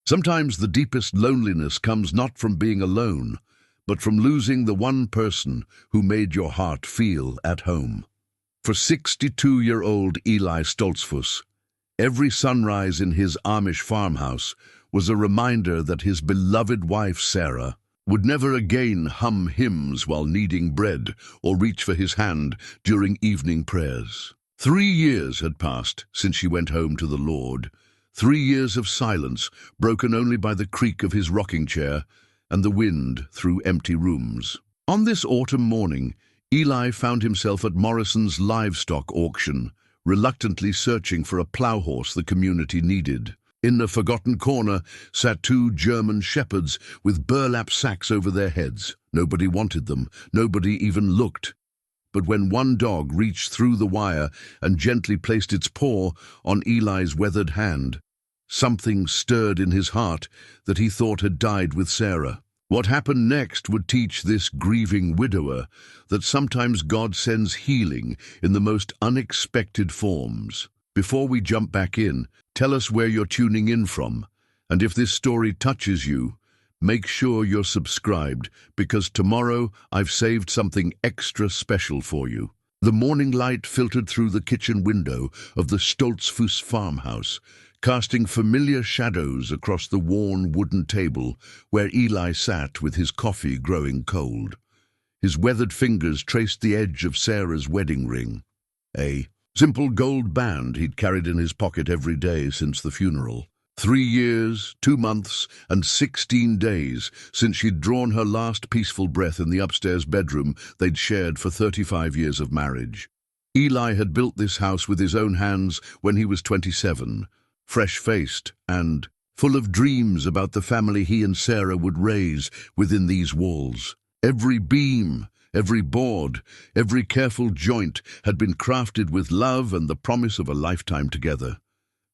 Sometimes the deepest loneliness comes not from being alone, but from losing the one person who made your heart feel at home. For 62-year-old Eli Stoltzfus, every sunrise in his Amish farmhouse was a reminder that his beloved wife Sarah would never again hum hymns while kneading bread or reach for his hand during evening prayers. 3 years had passed since she went home to the Lord, 3 years of silence broken only by the creak of his rocking chair and the wind through empty rooms. On this autumn morning, Eli found himself at Morrison's livestock auction, reluctantly searching for a plow horse the community needed. In a forgotten corner sat 2 German shepherds with burlap sacks over their heads. Nobody wanted them, nobody even looked. But when one dog reached through the wire and gently placed its paw on Eli's weathered hand, something stirred in his heart that he thought had died with Sarah. What happened next would teach this grieving widower that sometimes God sends healing in the most unexpected forms. Before we jump back in, tell us where you're tuning in from, and if this story touches you, make sure you're subscribed, because tomorrow I've saved something extra special for you. The morning light filtered through the kitchen window of the Stoltzfus farmhouse, casting familiar shadows across the worn wooden table where Eli sat with his coffee growing cold. His weathered fingers traced the edge of Sarah's wedding ring, a simple gold band he'd carried in his pocket every day since the funeral. 3 years, 2 months, and 16 days since she'd drawn her last peaceful breath in the upstairs bedroom they'd shared for 35 years of marriage. Eli had built this house with his own hands when he was 27, fresh-faced and full of dreams about the family he and Sarah would raise within these walls. Every beam, every board, every careful joint had been crafted with love and the promise of a lifetime together.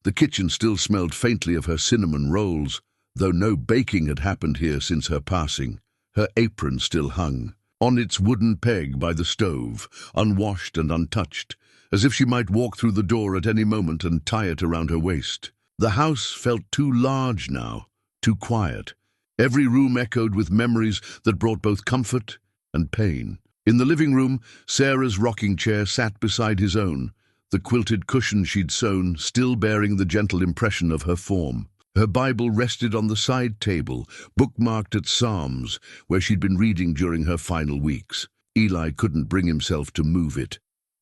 The kitchen still smelled faintly of her cinnamon rolls, though no baking had happened here since her passing. Her apron still hung on its wooden peg by the stove, unwashed and untouched, as if she might walk through the door at any moment and tie it around her waist. The house felt too large now, too quiet. Every room echoed with memories that brought both comfort and pain. In the living room, Sarah's rocking chair sat beside his own, the quilted cushion she'd sewn still bearing the gentle impression of her form. Her Bible rested on the side table, bookmarked at Psalms, where she'd been reading during her final weeks. Eli couldn't bring himself to move it.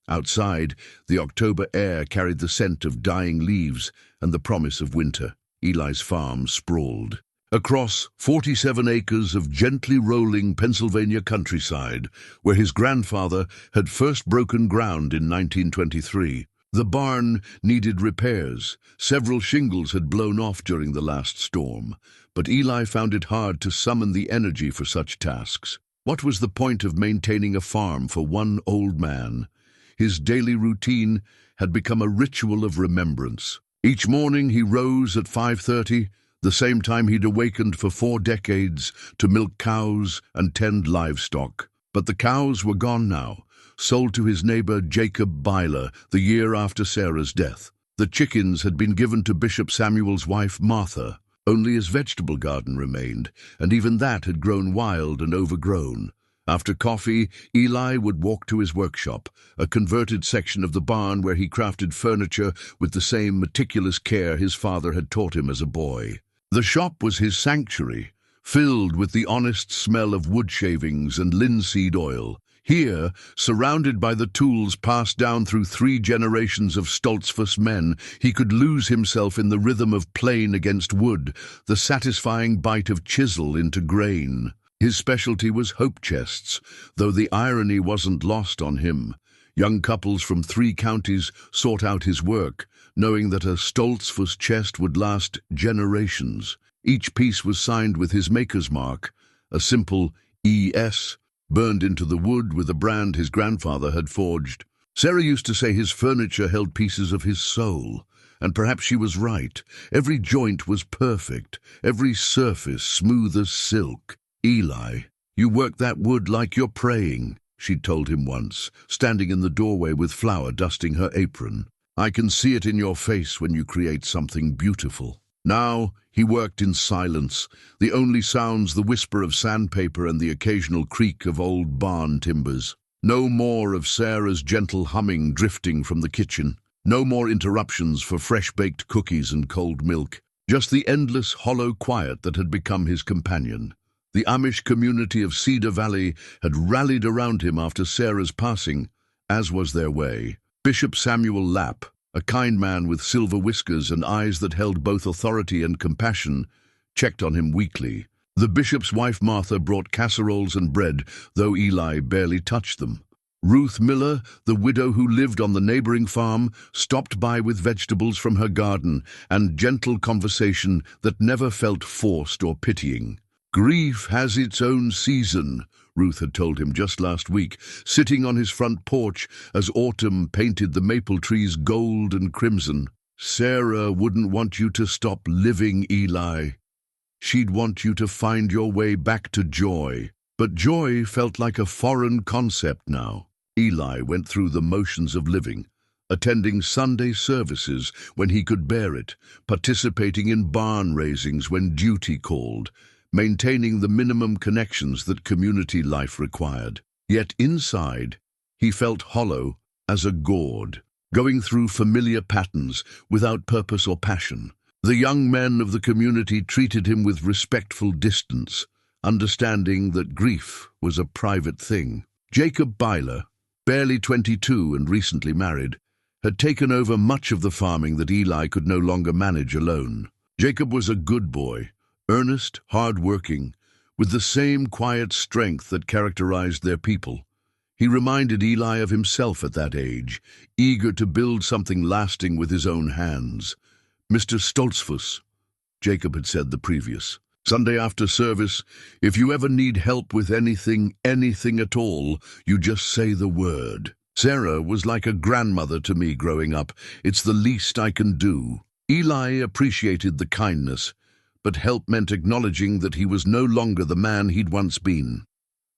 Outside, the October air carried the scent of dying leaves and the promise of winter. Eli's farm sprawled across 47 acres of gently rolling Pennsylvania countryside, where his grandfather had first broken ground in 1923. The barn needed repairs. Several shingles had blown off during the last storm, but Eli found it hard to summon the energy for such tasks. What was the point of maintaining a farm for one old man? His daily routine had become a ritual of remembrance. Each morning he rose at 5:30, the same time he'd awakened for 4 decades, to milk cows and tend livestock. But the cows were gone now, sold to his neighbor Jacob Byler the year after Sarah's death. The chickens had been given to Bishop Samuel's wife Martha. Only his vegetable garden remained, and even that had grown wild and overgrown. After coffee, Eli would walk to his workshop, a converted section of the barn where he crafted furniture with the same meticulous care his father had taught him as a boy. The shop was his sanctuary, filled with the honest smell of wood shavings and linseed oil. Here, surrounded by the tools passed down through 3 generations of Stoltzfus men, he could lose himself in the rhythm of plane against wood, the satisfying bite of chisel into grain. His specialty was hope chests, though the irony wasn't lost on him. Young couples from 3 counties sought out his work, knowing that a Stoltzfus chest would last generations. Each piece was signed with his maker's mark, a simple E.S., burned into the wood with a brand his grandfather had forged. Sarah used to say his furniture held pieces of his soul, and perhaps she was right. Every joint was perfect, every surface smooth as silk. "Eli, you work that wood like you're praying," she'd told him once, standing in the doorway with flour dusting her apron. "I can see it in your face when you create something beautiful." Now he worked in silence, the only sounds the whisper of sandpaper and the occasional creak of old barn timbers. No more of Sarah's gentle humming drifting from the kitchen. No more interruptions for fresh-baked cookies and cold milk. Just the endless, hollow quiet that had become his companion. The Amish community of Cedar Valley had rallied around him after Sarah's passing, as was their way. Bishop Samuel Lapp, a kind man with silver whiskers and eyes that held both authority and compassion, checked on him weekly. The bishop's wife Martha brought casseroles and bread, though Eli barely touched them. Ruth Miller, the widow who lived on the neighboring farm, stopped by with vegetables from her garden and gentle conversation that never felt forced or pitying. "Grief has its own season," Ruth had told him just last week, sitting on his front porch as autumn painted the maple trees gold and crimson. "Sarah wouldn't want you to stop living, Eli. She'd want you to find your way back to joy." But joy felt like a foreign concept now. Eli went through the motions of living, attending Sunday services when he could bear it, participating in barn raisings when duty called, maintaining the minimum connections that community life required. Yet inside, he felt hollow as a gourd, going through familiar patterns without purpose or passion. The young men of the community treated him with respectful distance, understanding that grief was a private thing. Jacob Byler, barely 22 and recently married, had taken over much of the farming that Eli could no longer manage alone. Jacob was a good boy, earnest, hard-working, with the same quiet strength that characterized their people. He reminded Eli of himself at that age, eager to build something lasting with his own hands. "Mr. Stoltzfus," Jacob had said the previous Sunday after service, "if you ever need help with anything at all, you just say the word. Sarah was like a grandmother to me growing up. It's the least I can do." Eli appreciated the kindness, but help meant acknowledging that he was no longer the man he'd once been.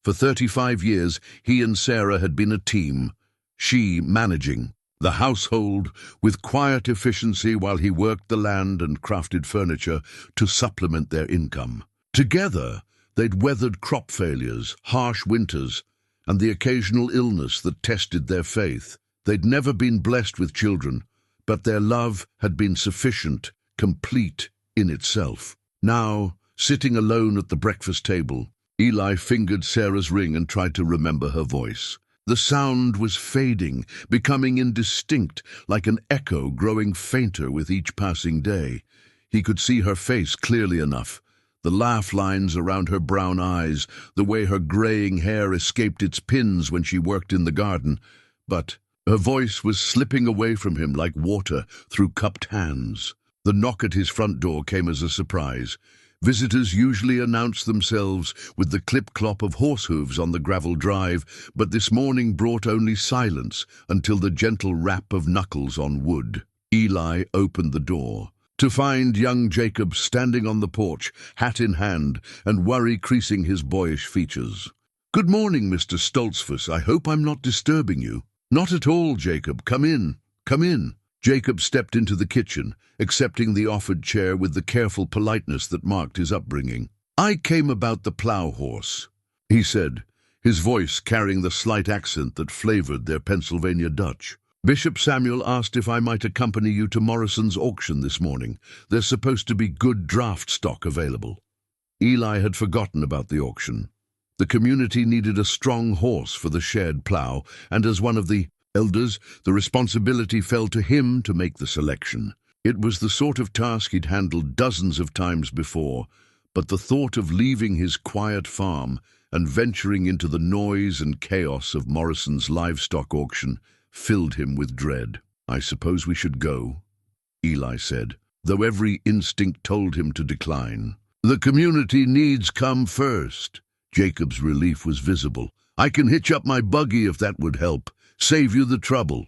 For 35 years, he and Sarah had been a team, she managing the household with quiet efficiency while he worked the land and crafted furniture to supplement their income. Together, they'd weathered crop failures, harsh winters, and the occasional illness that tested their faith. They'd never been blessed with children, but their love had been sufficient, complete in itself. Now, sitting alone at the breakfast table, Eli fingered Sarah's ring and tried to remember her voice. The sound was fading, becoming indistinct, like an echo growing fainter with each passing day. He could see her face clearly enough, the laugh lines around her brown eyes, the way her graying hair escaped its pins when she worked in the garden. But her voice was slipping away from him like water through cupped hands. The knock at his front door came as a surprise. Visitors usually announced themselves with the clip-clop of horse hooves on the gravel drive, but this morning brought only silence until the gentle rap of knuckles on wood. Eli opened the door, to find young Jacob standing on the porch, hat in hand, and worry creasing his boyish features. "Good morning, Mr. Stoltzfus. I hope I'm not disturbing you." "Not at all, Jacob. Come in. Come in." Jacob stepped into the kitchen, accepting the offered chair with the careful politeness that marked his upbringing. "I came about the plow horse," he said, his voice carrying the slight accent that flavored their Pennsylvania Dutch. "Bishop Samuel asked if I might accompany you to Morrison's auction this morning. There's supposed to be good draft stock available." Eli had forgotten about the auction. The community needed a strong horse for the shared plow, and as one of the elders, the responsibility fell to him to make the selection. It was the sort of task he'd handled dozens of times before, but the thought of leaving his quiet farm and venturing into the noise and chaos of Morrison's livestock auction filled him with dread. "I suppose we should go," Eli said, though every instinct told him to decline. "The community needs come first." Jacob's relief was visible. "I can hitch up my buggy if that would help. Save you the trouble."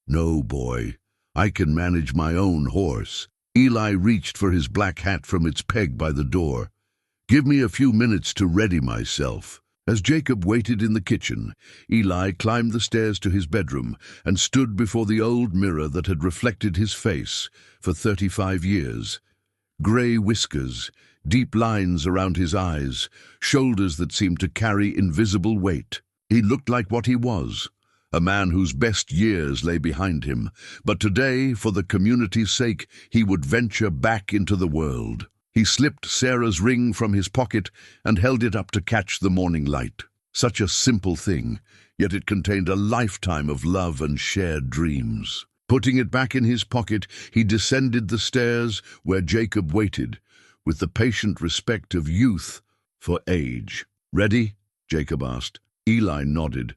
"No, boy. I can manage my own horse." Eli reached for his black hat from its peg by the door. "Give me a few minutes to ready myself." As Jacob waited in the kitchen, Eli climbed the stairs to his bedroom and stood before the old mirror that had reflected his face for 35 years. Grey whiskers, deep lines around his eyes, shoulders that seemed to carry invisible weight. He looked like what he was, a man whose best years lay behind him, but today, for the community's sake, he would venture back into the world. He slipped Sarah's ring from his pocket and held it up to catch the morning light. Such a simple thing, yet it contained a lifetime of love and shared dreams. Putting it back in his pocket, he descended the stairs where Jacob waited, with the patient respect of youth for age. "Ready?" Jacob asked. Eli nodded,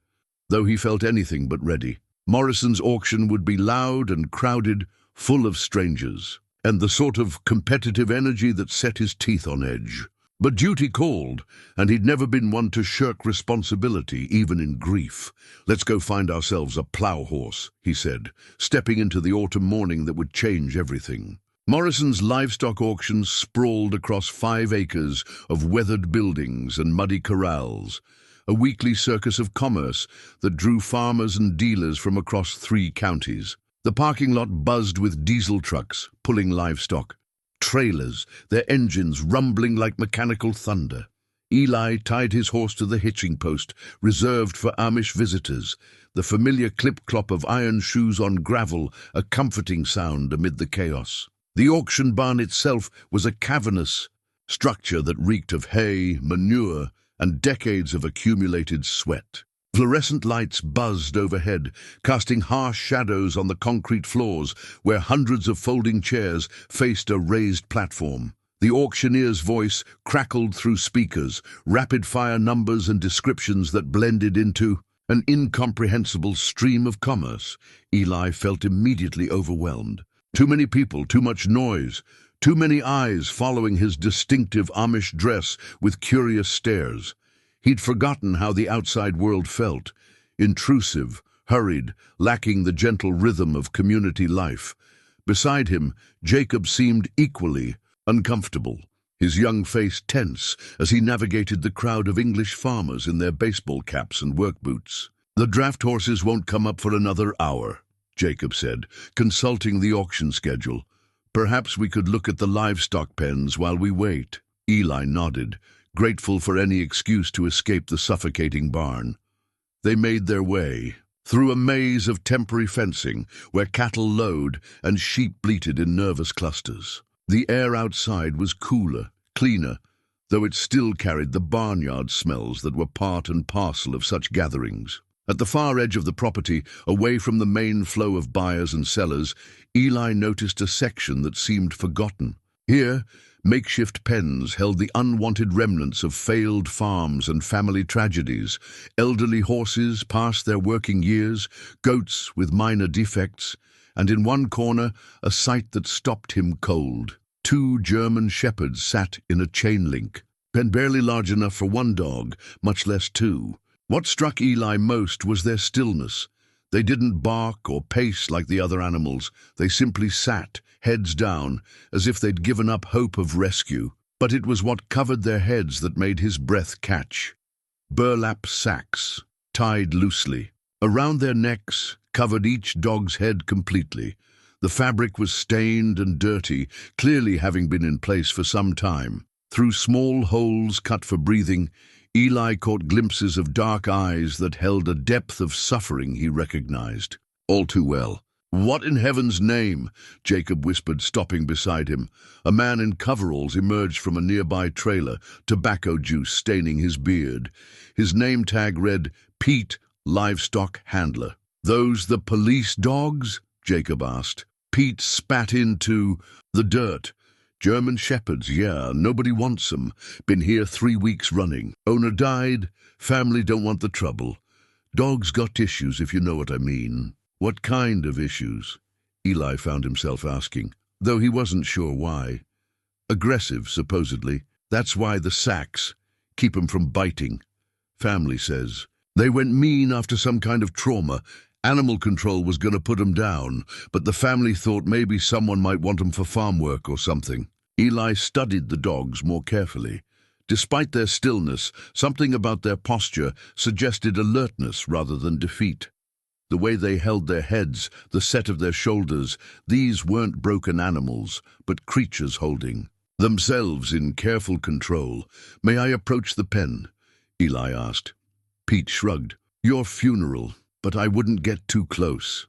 though he felt anything but ready. Morrison's auction would be loud and crowded, full of strangers, and the sort of competitive energy that set his teeth on edge. But duty called, and he'd never been one to shirk responsibility, even in grief. "Let's go find ourselves a plow horse," he said, stepping into the autumn morning that would change everything. Morrison's livestock auction sprawled across 5 acres of weathered buildings and muddy corrals, a weekly circus of commerce that drew farmers and dealers from across 3 counties. The parking lot buzzed with diesel trucks pulling livestock, trailers, their engines rumbling like mechanical thunder. Eli tied his horse to the hitching post, reserved for Amish visitors, the familiar clip-clop of iron shoes on gravel, a comforting sound amid the chaos. The auction barn itself was a cavernous structure that reeked of hay, manure, and decades of accumulated sweat. Fluorescent lights buzzed overhead, casting harsh shadows on the concrete floors where hundreds of folding chairs faced a raised platform. The auctioneer's voice crackled through speakers, rapid-fire numbers and descriptions that blended into an incomprehensible stream of commerce. Eli felt immediately overwhelmed. Too many people, too much noise, too many eyes following his distinctive Amish dress with curious stares. He'd forgotten how the outside world felt, intrusive, hurried, lacking the gentle rhythm of community life. Beside him, Jacob seemed equally uncomfortable, his young face tense as he navigated the crowd of English farmers in their baseball caps and work boots. "The draft horses won't come up for another hour," Jacob said, consulting the auction schedule. "Perhaps we could look at the livestock pens while we wait." Eli nodded, grateful for any excuse to escape the suffocating barn. They made their way through a maze of temporary fencing where cattle lowed and sheep bleated in nervous clusters. The air outside was cooler, cleaner, though it still carried the barnyard smells that were part and parcel of such gatherings. At the far edge of the property, away from the main flow of buyers and sellers, Eli noticed a section that seemed forgotten. Here, makeshift pens held the unwanted remnants of failed farms and family tragedies, elderly horses past their working years, goats with minor defects, and in one corner, a sight that stopped him cold. 2 German shepherds sat in a chain link, pen barely large enough for 1 dog, much less 2. What struck Eli most was their stillness. They didn't bark or pace like the other animals. They simply sat, heads down, as if they'd given up hope of rescue. But it was what covered their heads that made his breath catch. Burlap sacks, tied loosely. Around their necks, covered each dog's head completely. The fabric was stained and dirty, clearly having been in place for some time. Through small holes cut for breathing, Eli caught glimpses of dark eyes that held a depth of suffering he recognized all too well. "What in heaven's name?" Jacob whispered, stopping beside him. A man in coveralls emerged from a nearby trailer, tobacco juice staining his beard. His name tag read, "Pete, Livestock Handler." "Those the police dogs?" Jacob asked. Pete spat into the dirt. "German shepherds, yeah, nobody wants them. Been here 3 weeks running. Owner died, family don't want the trouble. Dogs got issues, if you know what I mean." "What kind of issues?" Eli found himself asking, though he wasn't sure why. "Aggressive, supposedly. That's why the sacks. Keep 'em from biting. Family says. They went mean after some kind of trauma. Animal control was going to put 'em down, but the family thought maybe someone might want 'em for farm work or something." Eli studied the dogs more carefully. Despite their stillness, something about their posture suggested alertness rather than defeat. The way they held their heads, the set of their shoulders, these weren't broken animals, but creatures holding. themselves in careful control. "May I approach the pen?" Eli asked. Pete shrugged. "Your funeral, but I wouldn't get too close.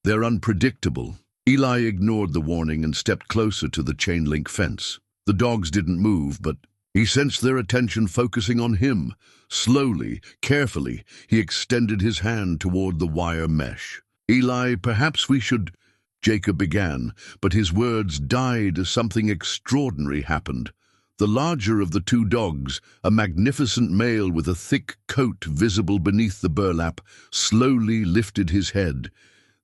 They're unpredictable." Eli ignored the warning and stepped closer to the chain-link fence. The dogs didn't move, but he sensed their attention focusing on him. Slowly, carefully, he extended his hand toward the wire mesh. "Eli, perhaps we should—" Jacob began, but his words died as something extraordinary happened. The larger of the two dogs, a magnificent male with a thick coat visible beneath the burlap, slowly lifted his head.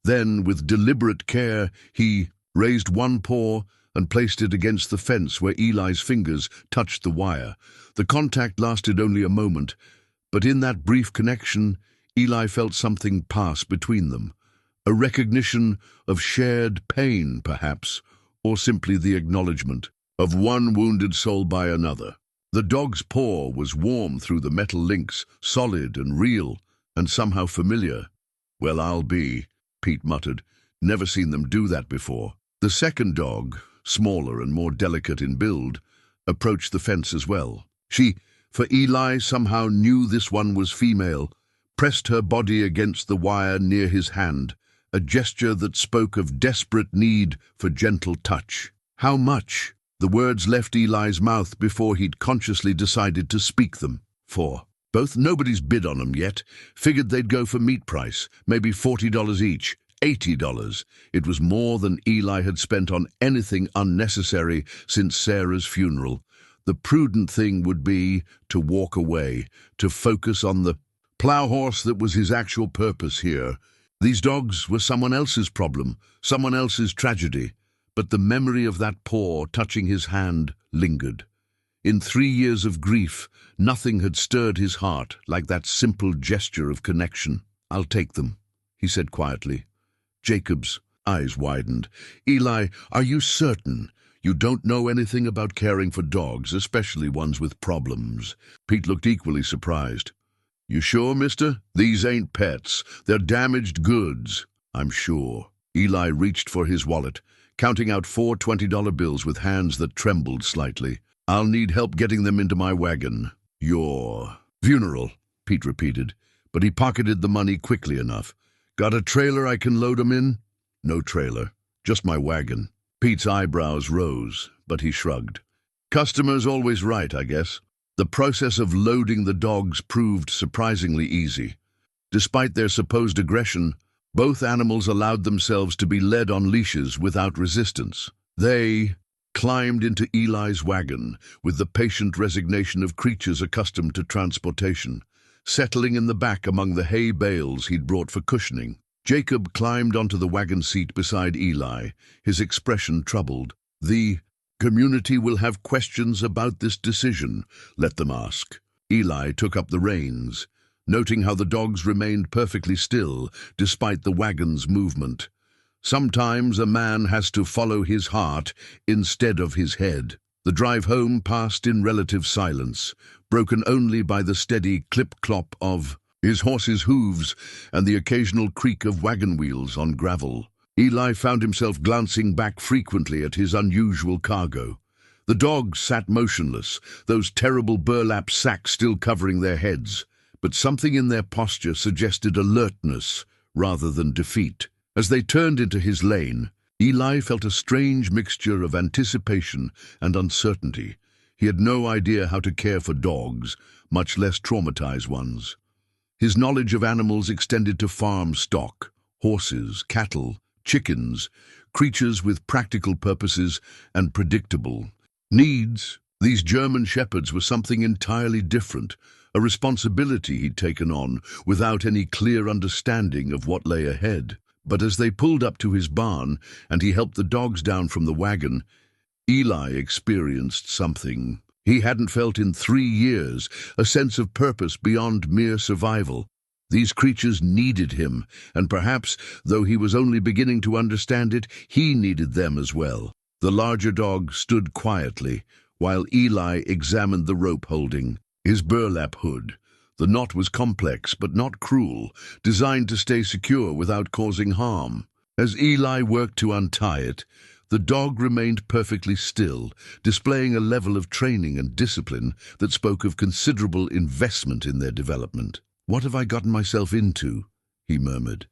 Then, with deliberate care, he raised one paw and placed it against the fence where Eli's fingers touched the wire. The contact lasted only a moment, but in that brief connection, Eli felt something pass between them. A recognition of shared pain, perhaps, or simply the acknowledgement of one wounded soul by another. The dog's paw was warm through the metal links, solid and real, and somehow familiar. "Well, I'll be," Pete muttered. "Never seen them do that before." The second dog, smaller and more delicate in build, approached the fence as well. She, for Eli somehow knew this one was female, pressed her body against the wire near his hand, a gesture that spoke of desperate need for gentle touch. "How much?" The words left Eli's mouth before he'd consciously decided to speak them. "4. Both. Nobody's bid on them yet. Figured they'd go for meat price, maybe $40 each. $80. It was more than Eli had spent on anything unnecessary since Sarah's funeral. The prudent thing would be to walk away, to focus on the plow horse that was his actual purpose here. These dogs were someone else's problem, someone else's tragedy, but the memory of that paw touching his hand lingered. In 3 years of grief, nothing had stirred his heart like that simple gesture of connection. "I'll take them," he said quietly. Jacob's eyes widened. "Eli, are you certain? You don't know anything about caring for dogs, especially ones with problems?" Pete looked equally surprised. "You sure, mister? These ain't pets. They're damaged goods." "I'm sure." Eli reached for his wallet, counting out 4 $20 bills with hands that trembled slightly. "I'll need help getting them into my wagon." "Your funeral," Pete repeated, but he pocketed the money quickly enough. "Got a trailer I can load 'em in?" "No trailer, just my wagon." Pete's eyebrows rose, but he shrugged. "Customer's always right, I guess." The process of loading the dogs proved surprisingly easy. Despite their supposed aggression, both animals allowed themselves to be led on leashes without resistance. They climbed into Eli's wagon with the patient resignation of creatures accustomed to transportation, settling in the back among the hay bales he'd brought for cushioning. Jacob climbed onto the wagon seat beside Eli, his expression troubled. "The community will have questions about this decision. Let them ask." Eli took up the reins, noting how the dogs remained perfectly still despite the wagon's movement. Sometimes a man has to follow his heart instead of his head. The drive home passed in relative silence, broken only by the steady clip-clop of his horse's hooves and the occasional creak of wagon wheels on gravel. Eli found himself glancing back frequently at his unusual cargo. The dogs sat motionless, those terrible burlap sacks still covering their heads, but something in their posture suggested alertness rather than defeat. As they turned into his lane, Eli felt a strange mixture of anticipation and uncertainty. He had no idea how to care for dogs, much less traumatize ones. His knowledge of animals extended to farm stock, horses, cattle, chickens, creatures with practical purposes and predictable needs. These German shepherds were something entirely different, a responsibility he'd taken on without any clear understanding of what lay ahead. But as they pulled up to his barn and he helped the dogs down from the wagon, Eli experienced something he hadn't felt in 3 years, a sense of purpose beyond mere survival. These creatures needed him, and perhaps, though he was only beginning to understand it, he needed them as well. The larger dog stood quietly, while Eli examined the rope holding his burlap hood. The knot was complex but not cruel, designed to stay secure without causing harm. As Eli worked to untie it, The dog remained perfectly still, displaying a level of training and discipline that spoke of considerable investment in their development. "What have I gotten myself into?" he murmured,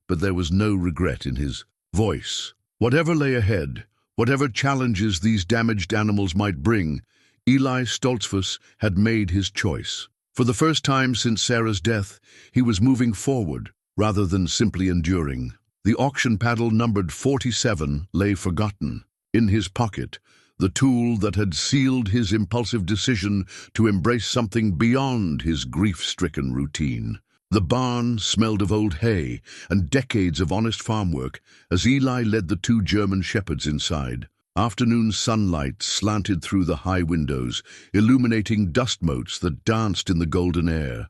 but there was no regret in his voice. Whatever lay ahead, whatever challenges these damaged animals might bring, Eli Stoltzfus had made his choice. For the first time since Sarah's death, he was moving forward rather than simply enduring. The auction paddle numbered 47 lay forgotten. In his pocket, the tool that had sealed his impulsive decision to embrace something beyond his grief-stricken routine. The barn smelled of old hay and decades of honest farm work as Eli led the two German shepherds inside. Afternoon sunlight slanted through the high windows, illuminating dust motes that danced in the golden air.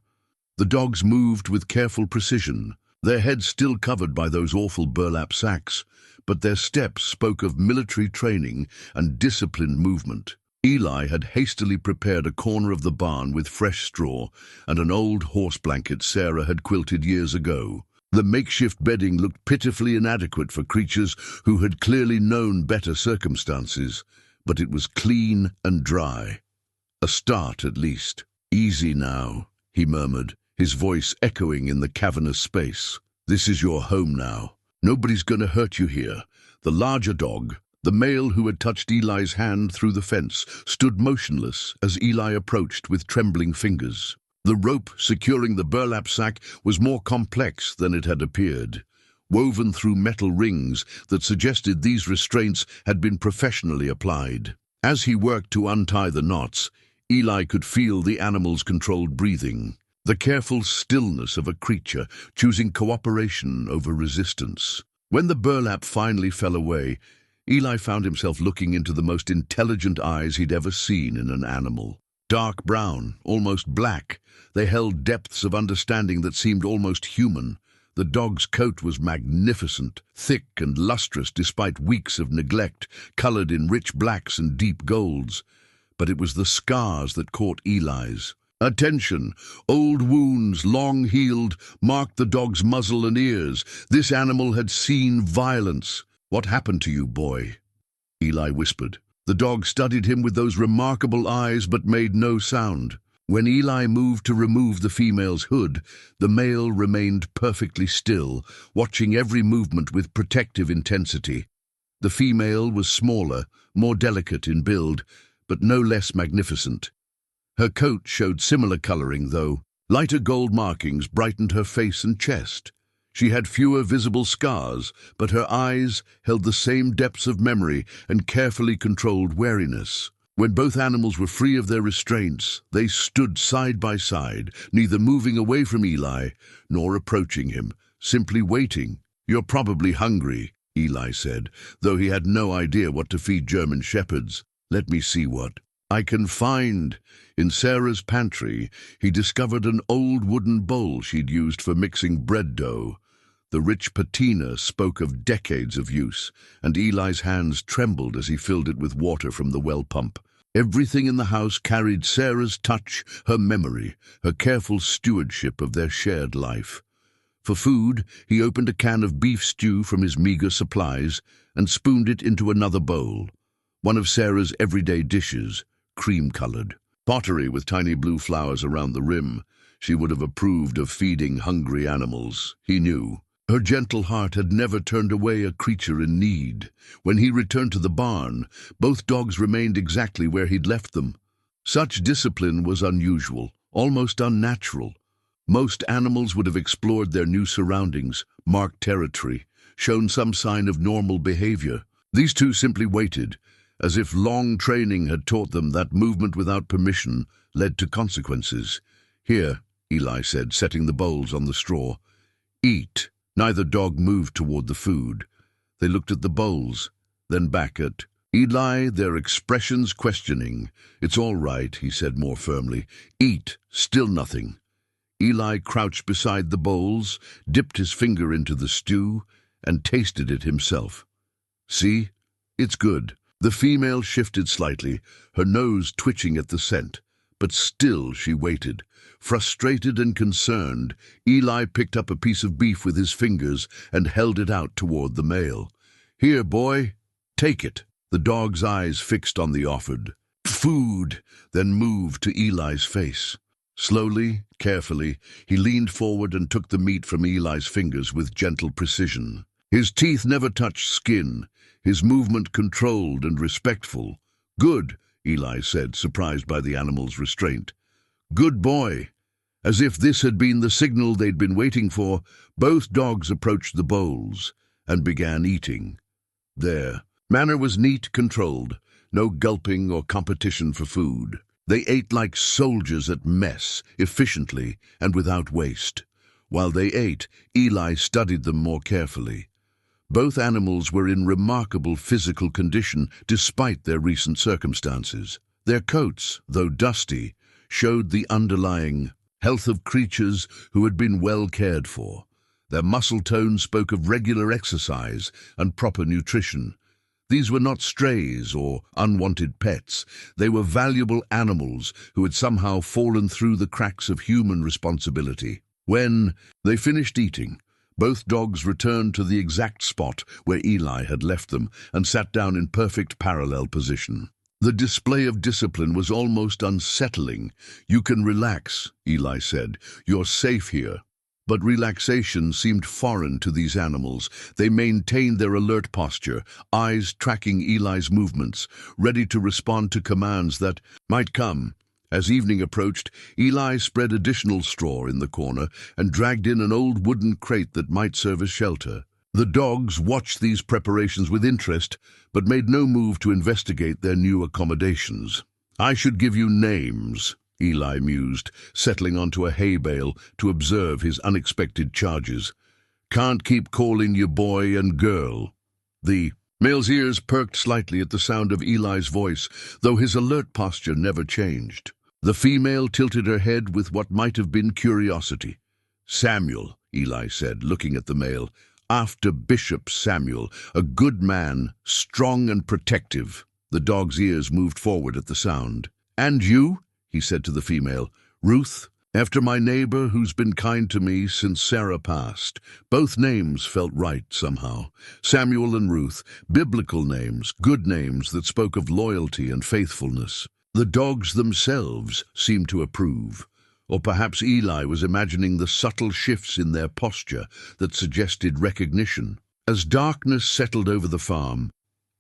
The dogs moved with careful precision, their heads still covered by those awful burlap sacks, but their steps spoke of military training and disciplined movement. Eli had hastily prepared a corner of the barn with fresh straw and an old horse blanket Sarah had quilted years ago. The makeshift bedding looked pitifully inadequate for creatures who had clearly known better circumstances, but it was clean and dry. A start, at least. "Easy now," he murmured, his voice echoing in the cavernous space. "This is your home now. Nobody's going to hurt you here." The larger dog, the male who had touched Eli's hand through the fence, stood motionless as Eli approached with trembling fingers. The rope securing the burlap sack was more complex than it had appeared, woven through metal rings that suggested these restraints had been professionally applied. As he worked to untie the knots, Eli could feel the animal's controlled breathing, the careful stillness of a creature choosing cooperation over resistance. When the burlap finally fell away, Eli found himself looking into the most intelligent eyes he'd ever seen in an animal. Dark brown, almost black, they held depths of understanding that seemed almost human. The dog's coat was magnificent, thick and lustrous despite weeks of neglect, colored in rich blacks and deep golds. But it was the scars that caught Eli's. Attention! Old wounds, long healed, marked the dog's muzzle and ears. This animal had seen violence. "What happened to you, boy?" Eli whispered. The dog studied him with those remarkable eyes but made no sound. When Eli moved to remove the female's hood, the male remained perfectly still, watching every movement with protective intensity. The female was smaller, more delicate in build, but no less magnificent. Her coat showed similar coloring, though. Lighter gold markings brightened her face and chest. She had fewer visible scars, but her eyes held the same depths of memory and carefully controlled wariness. When both animals were free of their restraints, they stood side by side, neither moving away from Eli nor approaching him, simply waiting. "You're probably hungry," Eli said, though he had no idea what to feed German shepherds. "Let me see what I can find." In Sarah's pantry, he discovered an old wooden bowl she'd used for mixing bread dough. The rich patina spoke of decades of use, and Eli's hands trembled as he filled it with water from the well pump. Everything in the house carried Sarah's touch, her memory, her careful stewardship of their shared life. For food, he opened a can of beef stew from his meager supplies and spooned it into another bowl, one of Sarah's everyday dishes, cream-colored. Pottery with tiny blue flowers around the rim. She would have approved of feeding hungry animals, he knew. Her gentle heart had never turned away a creature in need. When he returned to the barn, both dogs remained exactly where he'd left them. Such discipline was unusual, almost unnatural. Most animals would have explored their new surroundings, marked territory, shown some sign of normal behavior. These two simply waited, as if long training had taught them that movement without permission led to consequences. "Here," Eli said, setting the bowls on the straw. "Eat." Neither dog moved toward the food. They looked at the bowls, then back at Eli, their expressions questioning. "It's all right," he said more firmly. "Eat." Still nothing. Eli crouched beside the bowls, dipped his finger into the stew, and tasted it himself. "See? It's good." The female shifted slightly, her nose twitching at the scent, but still she waited. Frustrated and concerned, Eli picked up a piece of beef with his fingers and held it out toward the male. "Here, boy, Take it." The dog's eyes fixed on the offered food, then moved to Eli's face. Slowly, carefully, he leaned forward and took the meat from Eli's fingers with gentle precision. His teeth never touched skin, his movement controlled and respectful. "Good," Eli said, surprised by the animal's restraint. "Good boy." As if this had been the signal they'd been waiting for, both dogs approached the bowls and began eating. Their manner was neat, controlled, no gulping or competition for food. They ate like soldiers at mess, efficiently and without waste. While they ate, Eli studied them more carefully. Both animals were in remarkable physical condition despite their recent circumstances. Their coats, though dusty, showed the underlying health of creatures who had been well cared for. Their muscle tone spoke of regular exercise and proper nutrition. These were not strays or unwanted pets. They were valuable animals who had somehow fallen through the cracks of human responsibility. When they finished eating, both dogs returned to the exact spot where Eli had left them and sat down in perfect parallel position. The display of discipline was almost unsettling. "You can relax," Eli said. "You're safe here." But relaxation seemed foreign to these animals. They maintained their alert posture, eyes tracking Eli's movements, ready to respond to commands that might come. As evening approached, Eli spread additional straw in the corner and dragged in an old wooden crate that might serve as shelter. The dogs watched these preparations with interest, but made no move to investigate their new accommodations. "I should give you names," Eli mused, settling onto a hay bale to observe his unexpected charges. "Can't keep calling you boy and girl." The male's ears perked slightly at the sound of Eli's voice, though his alert posture never changed. The female tilted her head with what might have been curiosity. "Samuel," Eli said, looking at the male. "After Bishop Samuel, a good man, strong and protective." The dog's ears moved forward at the sound. "And you?" he said to the female. "Ruth, after my neighbor who's been kind to me since Sarah passed." Both names felt right somehow. Samuel and Ruth, biblical names, good names that spoke of loyalty and faithfulness. The dogs themselves seemed to approve. Or perhaps Eli was imagining the subtle shifts in their posture that suggested recognition. As darkness settled over the farm,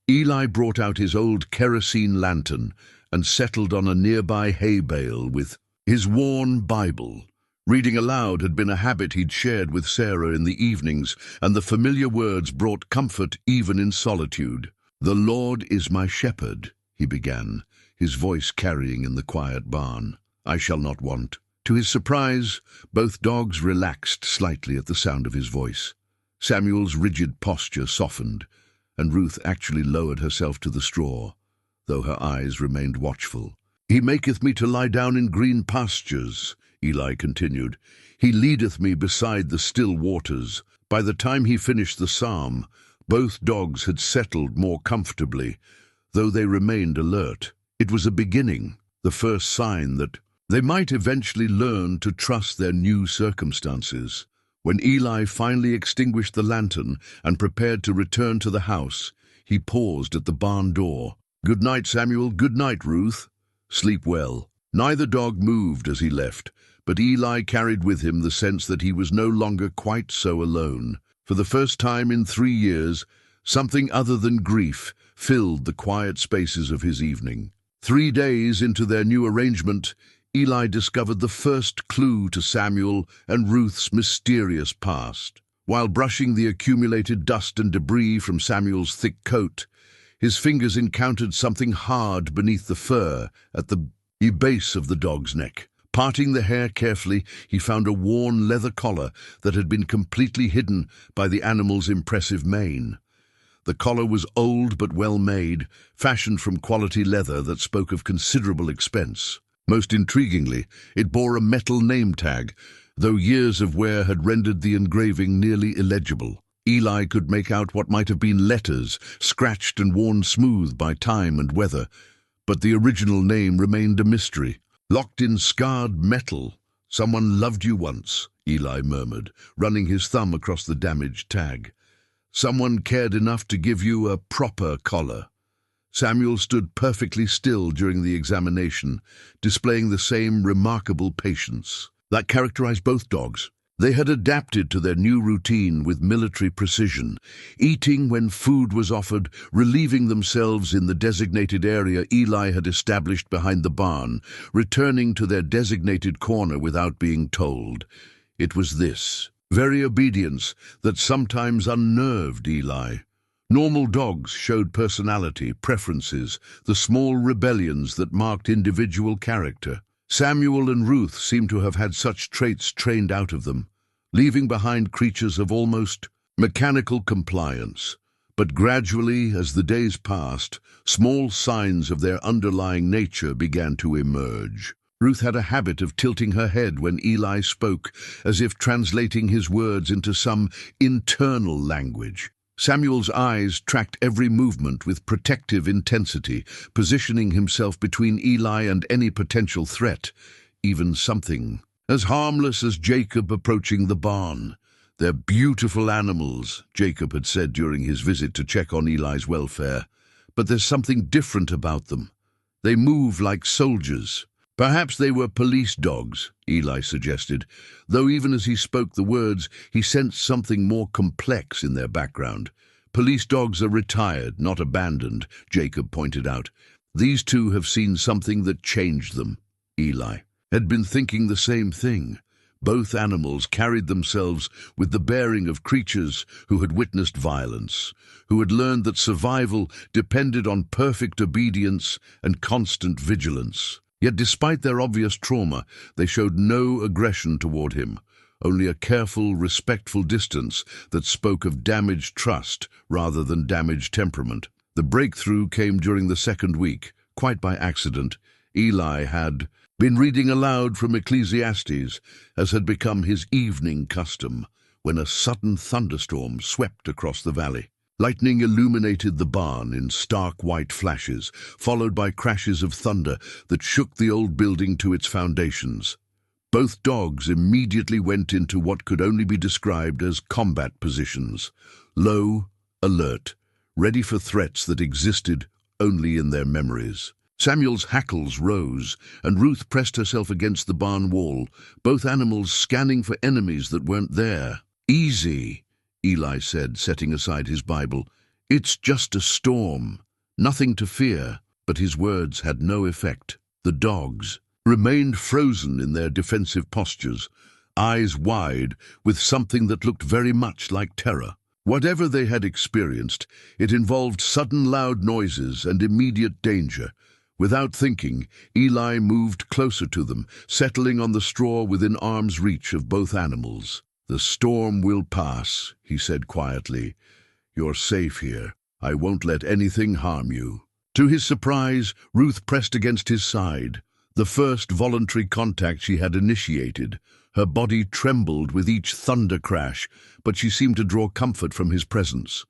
Eli brought out his old kerosene lantern and settled on a nearby hay bale with his worn Bible. Reading aloud had been a habit he'd shared with Sarah in the evenings, and the familiar words brought comfort even in solitude. "The Lord is my shepherd," he began, his voice carrying in the quiet barn. "I shall not want." To his surprise, both dogs relaxed slightly at the sound of his voice. Samuel's rigid posture softened, and Ruth actually lowered herself to the straw, though her eyes remained watchful. "He maketh me to lie down in green pastures," Eli continued. "He leadeth me beside the still waters." By the time he finished the psalm, both dogs had settled more comfortably, though they remained alert. It was a beginning, the first sign that they might eventually learn to trust their new circumstances. When Eli finally extinguished the lantern and prepared to return to the house, he paused at the barn door. "Good night, Samuel. Good night, Ruth. Sleep well." Neither dog moved as he left, but Eli carried with him the sense that he was no longer quite so alone. For the first time in 3 years, something other than grief filled the quiet spaces of his evening. 3 days into their new arrangement, Eli discovered the first clue to Samuel and Ruth's mysterious past. While brushing the accumulated dust and debris from Samuel's thick coat, his fingers encountered something hard beneath the fur at the base of the dog's neck. Parting the hair carefully, he found a worn leather collar that had been completely hidden by the animal's impressive mane. The collar was old but well made, fashioned from quality leather that spoke of considerable expense. Most intriguingly, it bore a metal name tag, though years of wear had rendered the engraving nearly illegible. Eli could make out what might have been letters, scratched and worn smooth by time and weather, but the original name remained a mystery. "Locked in scarred metal. Someone loved you once," Eli murmured, running his thumb across the damaged tag. Someone cared enough to give you a proper collar. Samuel stood perfectly still during the examination, displaying the same remarkable patience that characterized both dogs. They had adapted to their new routine with military precision, eating when food was offered, relieving themselves in the designated area Eli had established behind the barn, returning to their designated corner without being told. It was this very obedience that sometimes unnerved Eli. Normal dogs showed personality, preferences, the small rebellions that marked individual character. Samuel and Ruth seemed to have had such traits trained out of them, leaving behind creatures of almost mechanical compliance. But gradually, as the days passed, small signs of their underlying nature began to emerge. Ruth had a habit of tilting her head when Eli spoke, as if translating his words into some internal language. Samuel's eyes tracked every movement with protective intensity, positioning himself between Eli and any potential threat, even something as harmless as Jacob approaching the barn. "They're beautiful animals," Jacob had said during his visit to check on Eli's welfare, "but there's something different about them. They move like soldiers." "Perhaps they were police dogs," Eli suggested, though even as he spoke the words, he sensed something more complex in their background. "Police dogs are retired, not abandoned," Jacob pointed out. "These two have seen something that changed them." Eli had been thinking the same thing. Both animals carried themselves with the bearing of creatures who had witnessed violence, who had learned that survival depended on perfect obedience and constant vigilance. Yet despite their obvious trauma, they showed no aggression toward him, only a careful, respectful distance that spoke of damaged trust rather than damaged temperament. The breakthrough came during the second week, quite by accident. Eli had been reading aloud from Ecclesiastes, as had become his evening custom, when a sudden thunderstorm swept across the valley. Lightning illuminated the barn in stark white flashes, followed by crashes of thunder that shook the old building to its foundations. Both dogs immediately went into what could only be described as combat positions, low, alert, ready for threats that existed only in their memories. Samuel's hackles rose, and Ruth pressed herself against the barn wall, both animals scanning for enemies that weren't there. "Easy," Eli said, setting aside his Bible. "It's just a storm. Nothing to fear." But his words had no effect. The dogs remained frozen in their defensive postures, eyes wide, with something that looked very much like terror. Whatever they had experienced, it involved sudden loud noises and immediate danger. Without thinking, Eli moved closer to them, settling on the straw within arm's reach of both animals. "The storm will pass," he said quietly. "You're safe here. I won't let anything harm you." To his surprise, Ruth pressed against his side, the first voluntary contact she had initiated. Her body trembled with each thunder crash, but she seemed to draw comfort from his presence.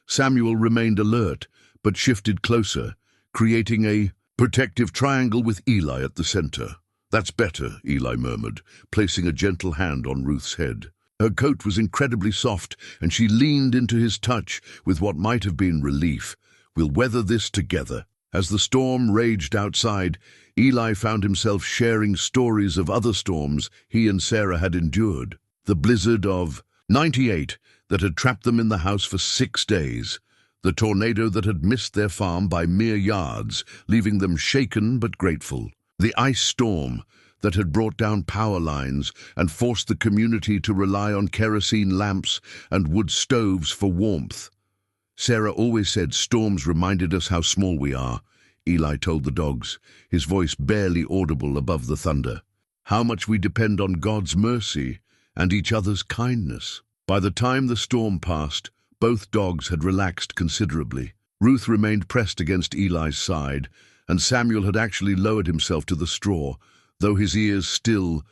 Samuel remained alert, but shifted closer, creating a protective triangle with Eli at the center. "That's better," Eli murmured, placing a gentle hand on Ruth's head. Her coat was incredibly soft, and she leaned into his touch with what might have been relief. "We'll weather this together." As the storm raged outside, Eli found himself sharing stories of other storms he and Sarah had endured. The blizzard of '98 that had trapped them in the house for 6 days. The tornado that had missed their farm by mere yards, leaving them shaken but grateful. The ice storm that had brought down power lines and forced the community to rely on kerosene lamps and wood stoves for warmth. "Sarah always said storms reminded us how small we are," Eli told the dogs, his voice barely audible above the thunder. "How much we depend on God's mercy and each other's kindness." By the time the storm passed, both dogs had relaxed considerably. Ruth remained pressed against Eli's side, and Samuel had actually lowered himself to the straw, though his ears still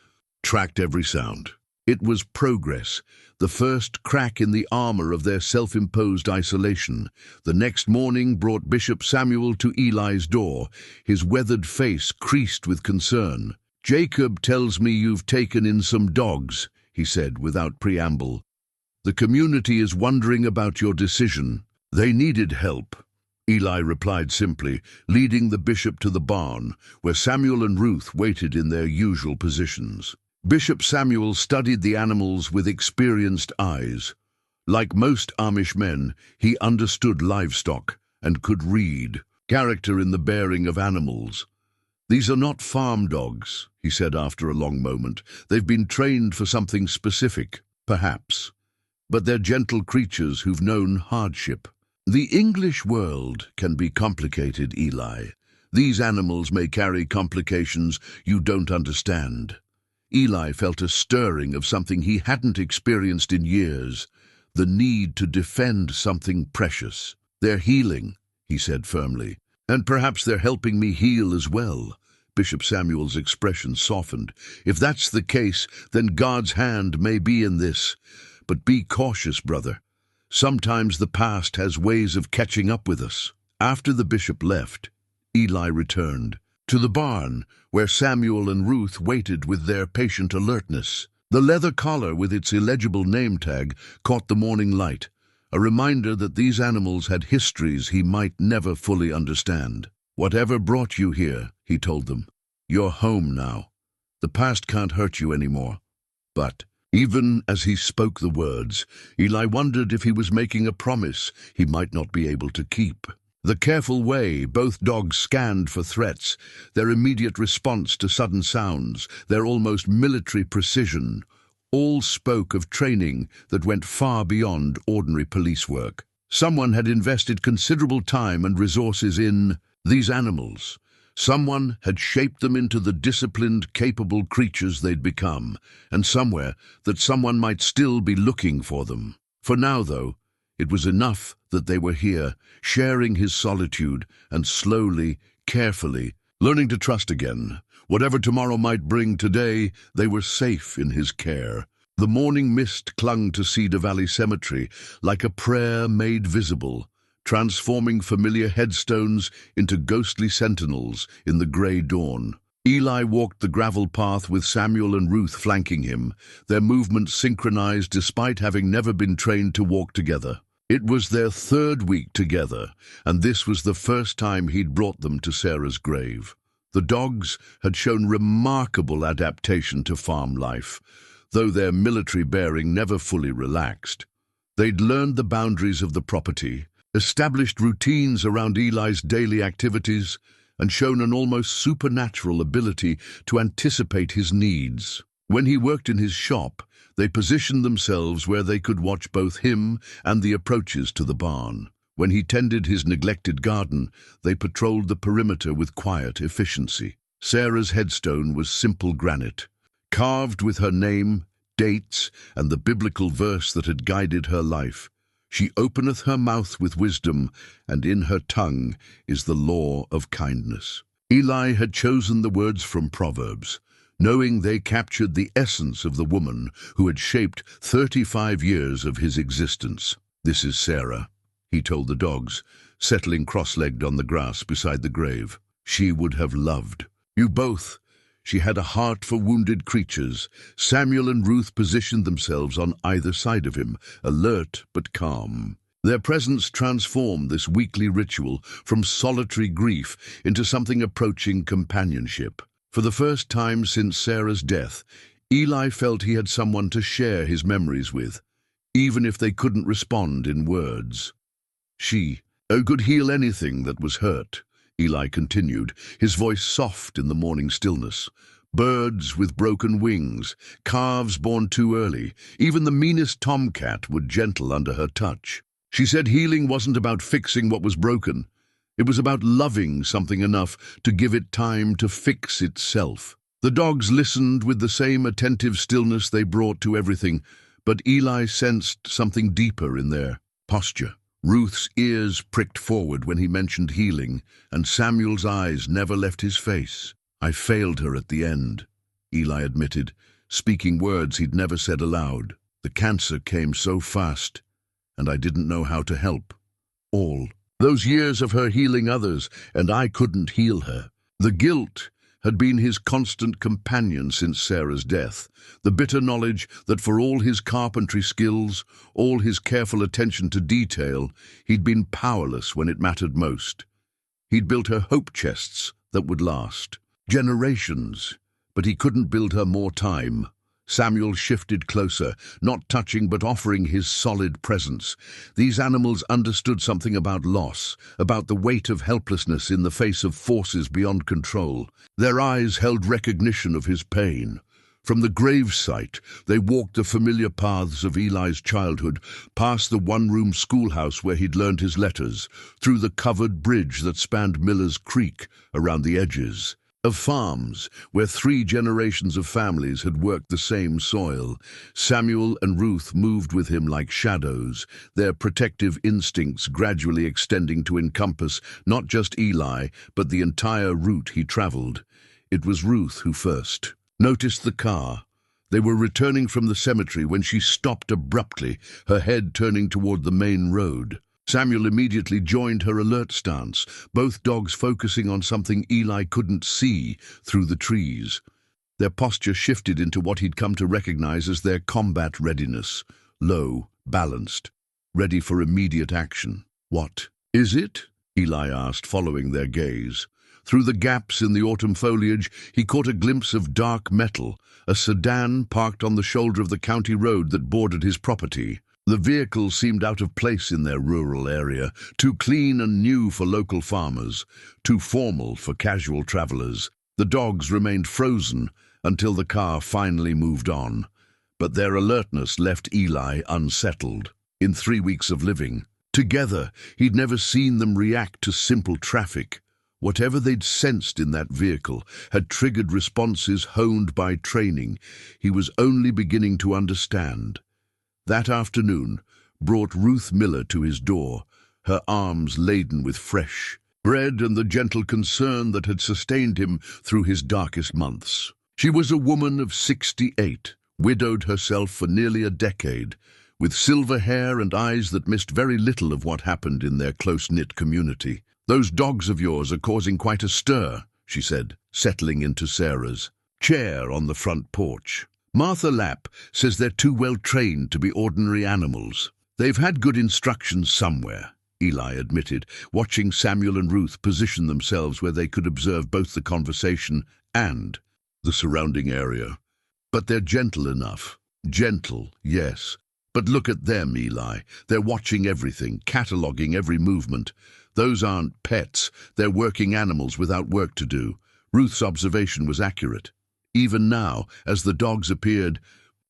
tracked every sound. It was progress, the first crack in the armor of their self-imposed isolation. The next morning brought Bishop Samuel to Eli's door, his weathered face creased with concern. "Jacob tells me you've taken in some dogs," he said without preamble. The community is wondering about your decision. They needed help. Eli replied simply, leading the bishop to the barn, where Samuel and Ruth waited in their usual positions. Bishop Samuel studied the animals with experienced eyes. Like most Amish men, he understood livestock and could read character in the bearing of animals. "These are not farm dogs," he said after a long moment. "They've been trained for something specific, perhaps. But they're gentle creatures who've known hardship." "The English world can be complicated, Eli. These animals may carry complications you don't understand." Eli felt a stirring of something he hadn't experienced in years, the need to defend something precious. "They're healing," he said firmly. "And perhaps they're helping me heal as well." Bishop Samuel's expression softened. "If that's the case, then God's hand may be in this. But be cautious, brother. Sometimes the past has ways of catching up with us." After the bishop left, Eli returned to the barn, where Samuel and Ruth waited with their patient alertness. The leather collar with its illegible name tag caught the morning light, a reminder that these animals had histories he might never fully understand. "Whatever brought you here," he told them, "you're home now. The past can't hurt you anymore." But even as he spoke the words, Eli wondered if he was making a promise he might not be able to keep. The careful way both dogs scanned for threats, their immediate response to sudden sounds, their almost military precision, all spoke of training that went far beyond ordinary police work. Someone had invested considerable time and resources in these animals. Someone had shaped them into the disciplined, capable creatures they'd become, and somewhere that someone might still be looking for them. For now, though, it was enough that they were here, sharing his solitude, and slowly, carefully, learning to trust again. Whatever tomorrow might bring, today they were safe in his care. The morning mist clung to Cedar Valley Cemetery like a prayer made visible, transforming familiar headstones into ghostly sentinels in the grey dawn. Eli walked the gravel path with Samuel and Ruth flanking him, their movements synchronized despite having never been trained to walk together. It was their third week together, and this was the first time he'd brought them to Sarah's grave. The dogs had shown remarkable adaptation to farm life, though their military bearing never fully relaxed. They'd learned the boundaries of the property, established routines around Eli's daily activities, and shown an almost supernatural ability to anticipate his needs. When he worked in his shop, they positioned themselves where they could watch both him and the approaches to the barn. When he tended his neglected garden, they patrolled the perimeter with quiet efficiency. Sarah's headstone was simple granite, carved with her name, dates, and the biblical verse that had guided her life. "She openeth her mouth with wisdom, and in her tongue is the law of kindness." Eli had chosen the words from Proverbs, knowing they captured the essence of the woman who had shaped 35 years of his existence. "This is Sarah," he told the dogs, settling cross-legged on the grass beside the grave. "She would have loved you both." She had a heart for wounded creatures. Samuel and Ruth positioned themselves on either side of him, alert but calm. Their presence transformed this weekly ritual from solitary grief into something approaching companionship. For the first time since Sarah's death, Eli felt he had someone to share his memories with, even if they couldn't respond in words. She could heal anything that was hurt, Eli continued, his voice soft in the morning stillness. Birds with broken wings, calves born too early, even the meanest tomcat would gentle under her touch. She said healing wasn't about fixing what was broken. It was about loving something enough to give it time to fix itself. The dogs listened with the same attentive stillness they brought to everything, but Eli sensed something deeper in their posture. Ruth's ears pricked forward when he mentioned healing, and Samuel's eyes never left his face. "I failed her at the end," Eli admitted, speaking words he'd never said aloud. "The cancer came so fast, and I didn't know how to help. All those years of her healing others, and I couldn't heal her. The guilt had been his constant companion since Sarah's death, the bitter knowledge that for all his carpentry skills, all his careful attention to detail, he'd been powerless when it mattered most. He'd built her hope chests that would last generations, but he couldn't build her more time. Samuel shifted closer, not touching but offering his solid presence. These animals understood something about loss, about the weight of helplessness in the face of forces beyond control. Their eyes held recognition of his pain. From the gravesite, they walked the familiar paths of Eli's childhood, past the one-room schoolhouse where he'd learned his letters, through the covered bridge that spanned Miller's Creek around the edges of farms where 3 generations of families had worked the same soil. Samuel and Ruth moved with him like shadows, their protective instincts gradually extending to encompass not just Eli, but the entire route he traveled. It was Ruth who first noticed the car. They were returning from the cemetery when she stopped abruptly, her head turning toward the main road. Samuel immediately joined her alert stance, both dogs focusing on something Eli couldn't see through the trees. Their posture shifted into what he'd come to recognize as their combat readiness, low, balanced, ready for immediate action. "What is it?" Eli asked, following their gaze. Through the gaps in the autumn foliage, he caught a glimpse of dark metal, a sedan parked on the shoulder of the county road that bordered his property. The vehicle seemed out of place in their rural area, too clean and new for local farmers, too formal for casual travelers. The dogs remained frozen until the car finally moved on, but their alertness left Eli unsettled. In 3 weeks of living together, he'd never seen them react to simple traffic. Whatever they'd sensed in that vehicle had triggered responses honed by training he was only beginning to understand. That afternoon brought Ruth Miller to his door, her arms laden with fresh bread and the gentle concern that had sustained him through his darkest months. She was a woman of 68, widowed herself for nearly a decade, with silver hair and eyes that missed very little of what happened in their close-knit community. "Those dogs of yours are causing quite a stir," she said, settling into Sarah's chair on the front porch. "Martha Lapp says they're too well trained to be ordinary animals." "They've had good instructions somewhere," Eli admitted, watching Samuel and Ruth position themselves where they could observe both the conversation and the surrounding area. "But they're gentle enough." "Gentle, yes. But look at them, Eli. They're watching everything, cataloging every movement. Those aren't pets. They're working animals without work to do." Ruth's observation was accurate. Even now, as the dogs appeared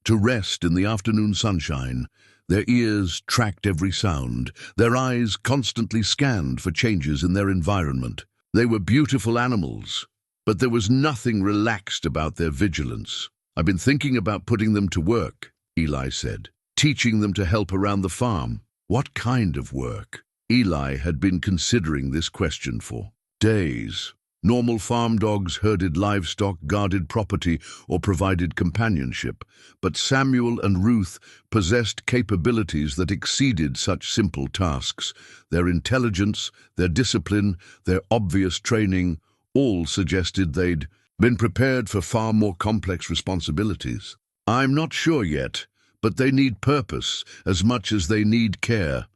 to rest in the afternoon sunshine, their ears tracked every sound, their eyes constantly scanned for changes in their environment. They were beautiful animals, but there was nothing relaxed about their vigilance. "I've been thinking about putting them to work," Eli said, "teaching them to help around the farm." "What kind of work?" Eli had been considering this question for days. Normal farm dogs herded livestock, guarded property, or provided companionship, but Samuel and Ruth possessed capabilities that exceeded such simple tasks. Their intelligence, their discipline, their obvious training, all suggested they'd been prepared for far more complex responsibilities. "I'm not sure yet, but they need purpose as much as they need care."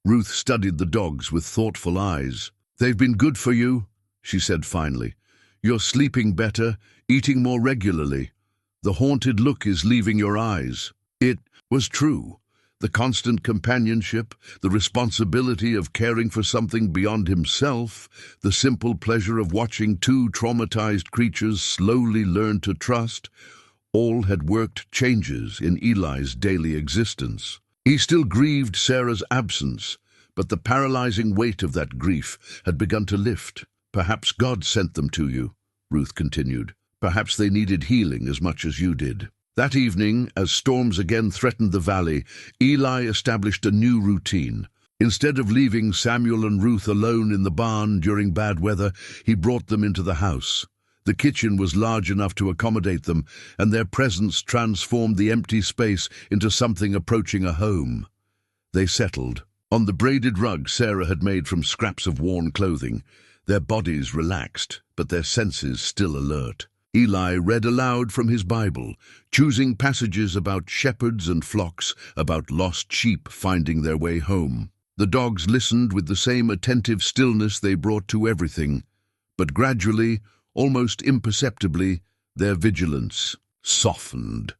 Ruth studied the dogs with thoughtful eyes. "They've been good for you," she said finally. "You're sleeping better, eating more regularly. The haunted look is leaving your eyes." It was true. The constant companionship, the responsibility of caring for something beyond himself, the simple pleasure of watching 2 traumatized creatures slowly learn to trust, all had worked changes in Eli's daily existence. He still grieved Sarah's absence, but the paralyzing weight of that grief had begun to lift. "Perhaps God sent them to you," Ruth continued. "Perhaps they needed healing as much as you did." That evening, as storms again threatened the valley, Eli established a new routine. Instead of leaving Samuel and Ruth alone in the barn during bad weather, he brought them into the house. The kitchen was large enough to accommodate them, and their presence transformed the empty space into something approaching a home. They settled on the braided rug Sarah had made from scraps of worn clothing. their bodies relaxed, but their senses still alert. Eli read aloud from his Bible, choosing passages about shepherds and flocks, about lost sheep finding their way home. The dogs listened with the same attentive stillness they brought to everything, but gradually, almost imperceptibly, their vigilance softened.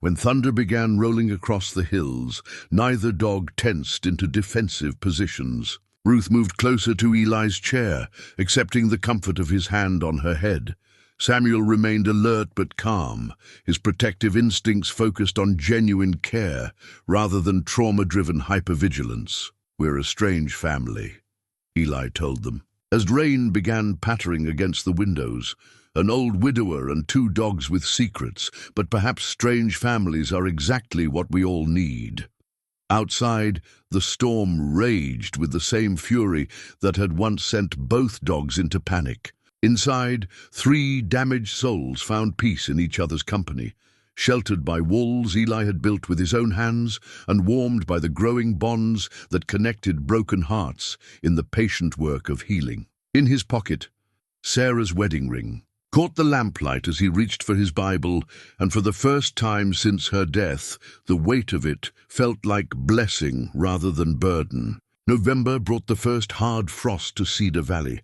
When thunder began rolling across the hills, neither dog tensed into defensive positions. Ruth moved closer to Eli's chair, accepting the comfort of his hand on her head. Samuel remained alert but calm, his protective instincts focused on genuine care rather than trauma-driven hypervigilance. "We're a strange family," Eli told them. As rain began pattering against the windows, an old widower and 2 dogs with secrets, but perhaps strange families are exactly what we all need. Outside, the storm raged with the same fury that had once sent both dogs into panic. Inside, 3 damaged souls found peace in each other's company, sheltered by walls Eli had built with his own hands and warmed by the growing bonds that connected broken hearts in the patient work of healing. In his pocket, Sarah's wedding ring caught the lamplight as he reached for his Bible, and for the first time since her death, the weight of it felt like blessing rather than burden. November brought the first hard frost to Cedar Valley,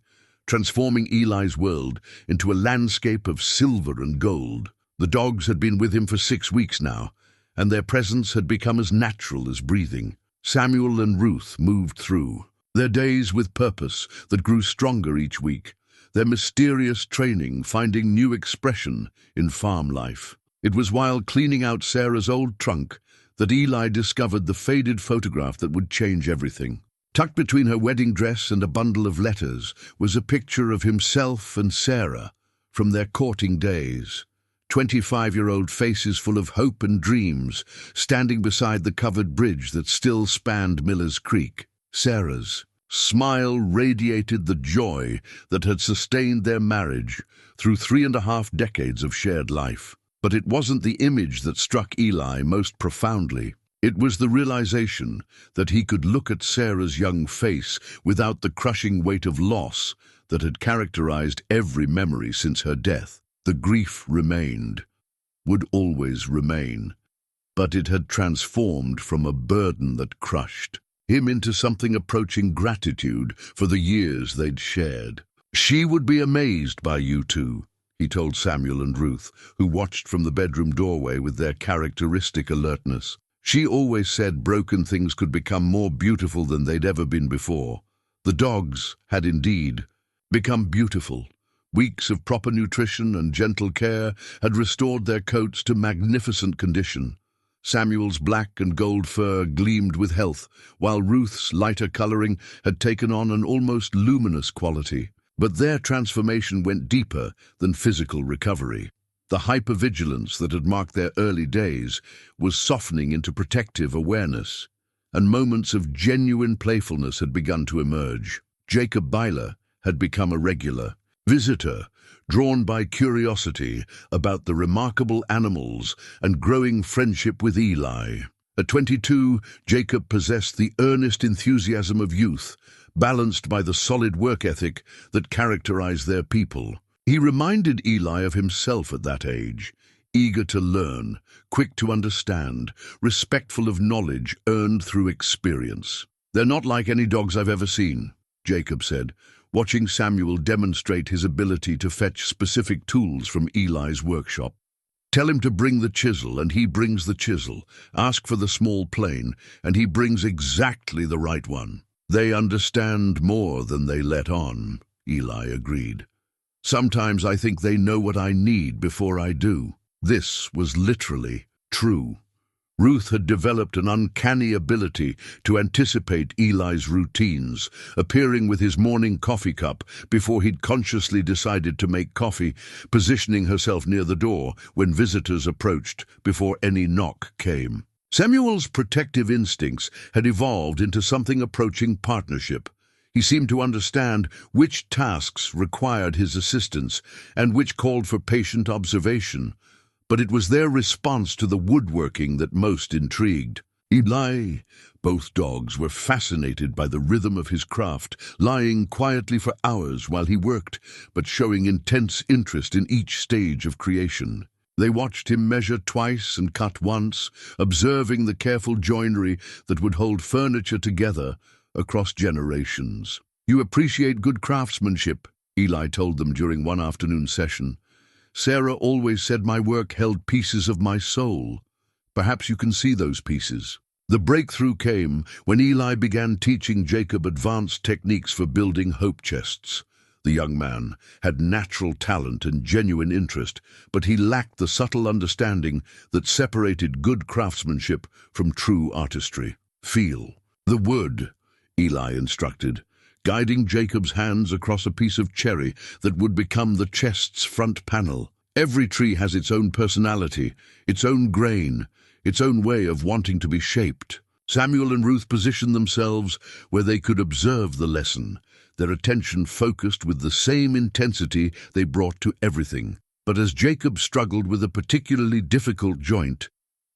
transforming Eli's world into a landscape of silver and gold. The dogs had been with him for 6 weeks now, and their presence had become as natural as breathing. Samuel and Ruth moved through, their days with purpose that grew stronger each week, their mysterious training finding new expression in farm life. It was while cleaning out Sarah's old trunk that Eli discovered the faded photograph that would change everything. Tucked between her wedding dress and a bundle of letters was a picture of himself and Sarah from their courting days. 25-year-old faces full of hope and dreams, standing beside the covered bridge that still spanned Miller's Creek. Sarah's smile radiated the joy that had sustained their marriage through 3.5 decades of shared life. But it wasn't the image that struck Eli most profoundly. It was the realization that he could look at Sarah's young face without the crushing weight of loss that had characterized every memory since her death. The grief remained, would always remain, but it had transformed from a burden that crushed him into something approaching gratitude for the years they'd shared. "She would be amazed by you two," he told Samuel and Ruth, who watched from the bedroom doorway with their characteristic alertness. "She always said broken things could become more beautiful than they'd ever been before." The dogs had indeed become beautiful. Weeks of proper nutrition and gentle care had restored their coats to magnificent condition. Samuel's black and gold fur gleamed with health, while Ruth's lighter coloring had taken on an almost luminous quality. But their transformation went deeper than physical recovery. The hypervigilance that had marked their early days was softening into protective awareness, and moments of genuine playfulness had begun to emerge. Jacob Byler had become a regular visitor, drawn by curiosity about the remarkable animals and growing friendship with Eli. At 22, Jacob possessed the earnest enthusiasm of youth, balanced by the solid work ethic that characterized their people. He reminded Eli of himself at that age, eager to learn, quick to understand, respectful of knowledge earned through experience. "They're not like any dogs I've ever seen," Jacob said, watching Samuel demonstrate his ability to fetch specific tools from Eli's workshop. "Tell him to bring the chisel, and he brings the chisel. Ask for the small plane, and he brings exactly the right one." "They understand more than they let on," Eli agreed. "Sometimes I think they know what I need before I do." This was literally true. Ruth had developed an uncanny ability to anticipate Eli's routines, appearing with his morning coffee cup before he'd consciously decided to make coffee, positioning herself near the door when visitors approached before any knock came. Samuel's protective instincts had evolved into something approaching partnership. He seemed to understand which tasks required his assistance and which called for patient observation. But it was their response to the woodworking that most intrigued. Eli. Both dogs were fascinated by the rhythm of his craft, lying quietly for hours while he worked, but showing intense interest in each stage of creation. They watched him measure twice and cut once, observing the careful joinery that would hold furniture together across generations. "You appreciate good craftsmanship," Eli told them during one afternoon session. "Sarah always said my work held pieces of my soul. Perhaps you can see those pieces." The breakthrough came when Eli began teaching Jacob advanced techniques for building hope chests. The young man had natural talent and genuine interest, but he lacked the subtle understanding that separated good craftsmanship from true artistry. "Feel the wood," Eli instructed, guiding Jacob's hands across a piece of cherry that would become the chest's front panel. "Every tree has its own personality, its own grain, its own way of wanting to be shaped." Samuel and Ruth positioned themselves where they could observe the lesson, their attention focused with the same intensity they brought to everything. But as Jacob struggled with a particularly difficult joint,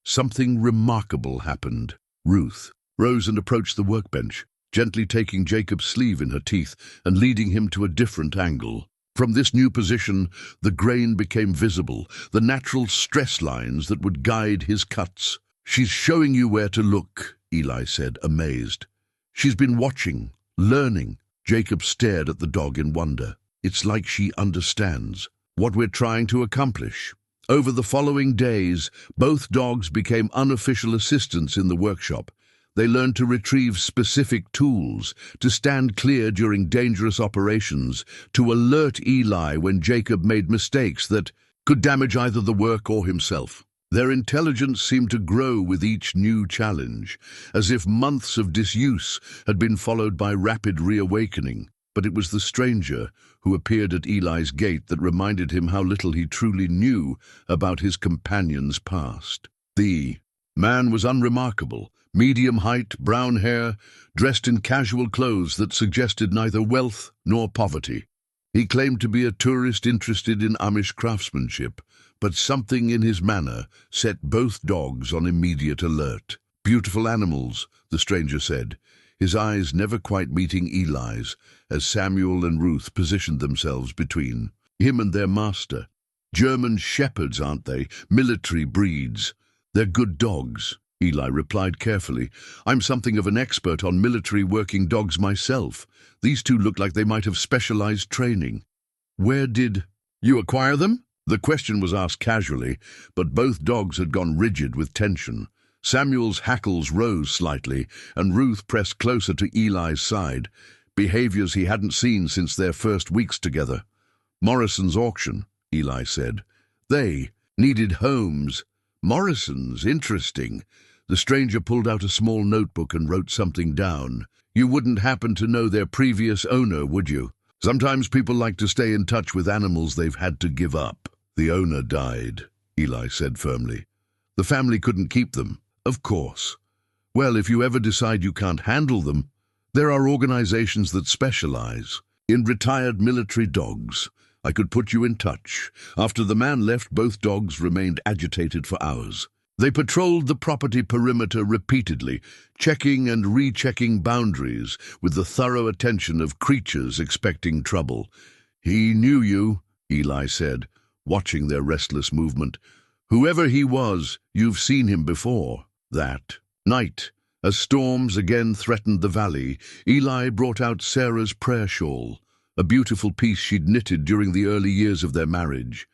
something remarkable happened. Ruth rose and approached the workbench, gently taking Jacob's sleeve in her teeth and leading him to a different angle. From this new position, the grain became visible, the natural stress lines that would guide his cuts. "She's showing you where to look," Eli said, amazed. "She's been watching, learning." Jacob stared at the dog in wonder. "It's like she understands what we're trying to accomplish." Over the following days, both dogs became unofficial assistants in the workshop. They learned to retrieve specific tools, to stand clear during dangerous operations, to alert Eli when Jacob made mistakes that could damage either the work or himself. Their intelligence seemed to grow with each new challenge, as if months of disuse had been followed by rapid reawakening. But it was the stranger who appeared at Eli's gate that reminded him how little he truly knew about his companion's past. The man was unremarkable. Medium height, brown hair, dressed in casual clothes that suggested neither wealth nor poverty. He claimed to be a tourist interested in Amish craftsmanship, but something in his manner set both dogs on immediate alert. "Beautiful animals," the stranger said, his eyes never quite meeting Eli's, as Samuel and Ruth positioned themselves between him and their master. "German shepherds, aren't they? Military breeds. They're good dogs," Eli replied carefully. "I'm something of an expert on military working dogs myself. These two look like they might have specialized training." "Where did you acquire them?" The question was asked casually, but both dogs had gone rigid with tension. Samuel's hackles rose slightly, and Ruth pressed closer to Eli's side, behaviors he hadn't seen since their first weeks together. "Morrison's auction," Eli said. "They needed homes." "Morrison's, interesting." The stranger pulled out a small notebook and wrote something down. "You wouldn't happen to know their previous owner, would you? Sometimes people like to stay in touch with animals they've had to give up." "The owner died," Eli said firmly. "The family couldn't keep them." "Of course. Well, if you ever decide you can't handle them, there are organizations that specialize in retired military dogs. I could put you in touch." After the man left, both dogs remained agitated for hours. They patrolled the property perimeter repeatedly, checking and rechecking boundaries with the thorough attention of creatures expecting trouble. "He knew you," Eli said, watching their restless movement. "Whoever he was, you've seen him before." That night, as storms again threatened the valley, Eli brought out Sarah's prayer shawl, a beautiful piece she'd knitted during the early years of their marriage.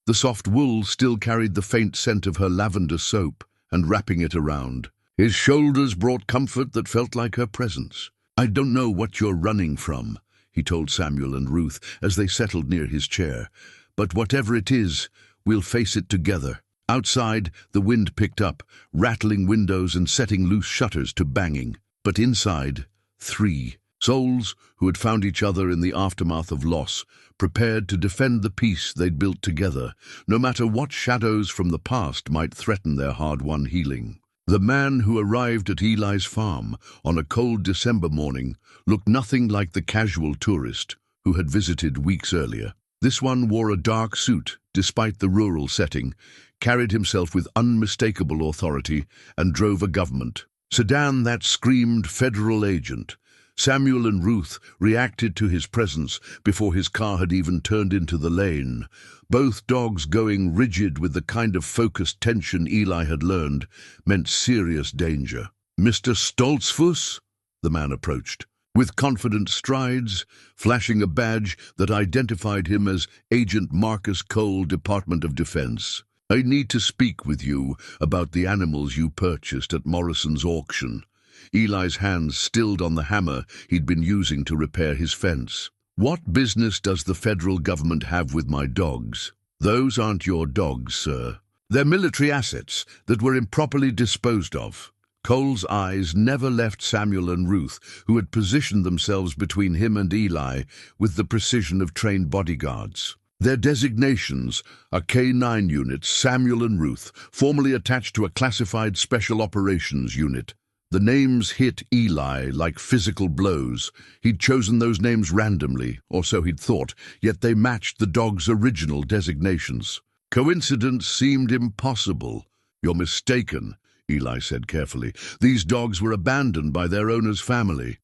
The soft wool still carried the faint scent of her lavender soap, and wrapping it around his shoulders brought comfort that felt like her presence. "I don't know what you're running from," he told Samuel and Ruth as they settled near his chair, "but whatever it is, we'll face it together." Outside, the wind picked up, rattling windows and setting loose shutters to banging. But inside, three souls who had found each other in the aftermath of loss, prepared to defend the peace they'd built together, no matter what shadows from the past might threaten their hard-won healing. The man who arrived at Eli's farm on a cold December morning looked nothing like the casual tourist who had visited weeks earlier. This one wore a dark suit, despite the rural setting, carried himself with unmistakable authority, and drove a government sedan that screamed federal agent. Samuel and Ruth reacted to his presence before his car had even turned into the lane, both dogs going rigid with the kind of focused tension Eli had learned meant serious danger. "Mr. Stoltzfus?" The man approached, with confident strides, flashing a badge that identified him as Agent Marcus Cole, Department of Defense. "I need to speak with you about the animals you purchased at Morrison's auction." Eli's hands stilled on the hammer he'd been using to repair his fence. "What business does the federal government have with my dogs?" "Those aren't your dogs, sir. They're military assets that were improperly disposed of." Cole's eyes never left Samuel and Ruth, who had positioned themselves between him and Eli with the precision of trained bodyguards. Their designations are K-9 units, Samuel and Ruth, formerly attached to a classified special operations unit. The names hit Eli like physical blows. He'd chosen those names randomly, or so he'd thought, yet they matched the dog's original designations. Coincidence seemed impossible. "You're mistaken," Eli said carefully. "These dogs were abandoned by their owner's family."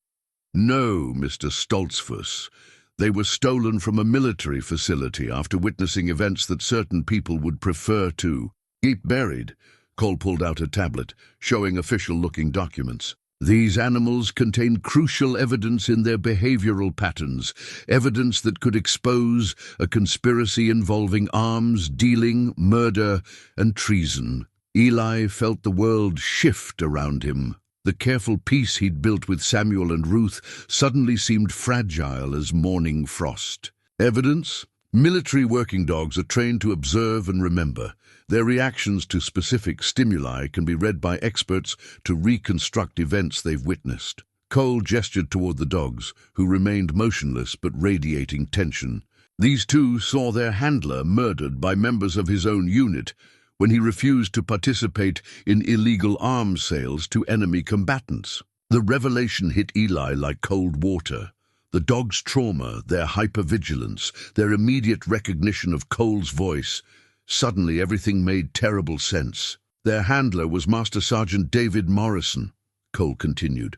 "No, Mr. Stoltzfus. They were stolen from a military facility after witnessing events that certain people would prefer to keep buried." Cole pulled out a tablet, showing official-looking documents. "These animals contain crucial evidence in their behavioral patterns, evidence that could expose a conspiracy involving arms, dealing, murder, and treason." Eli felt the world shift around him. The careful peace he'd built with Samuel and Ruth suddenly seemed fragile as morning frost. "Evidence? Military working dogs are trained to observe and remember. Their reactions to specific stimuli can be read by experts to reconstruct events they've witnessed." Cole gestured toward the dogs, who remained motionless but radiating tension. These two saw their handler murdered by members of his own unit when he refused to participate in illegal arms sales to enemy combatants. The revelation hit Eli like cold water. The dog's trauma, their hypervigilance, their immediate recognition of Cole's voice. Suddenly everything made terrible sense. "Their handler was Master Sergeant David Morrison," Cole continued.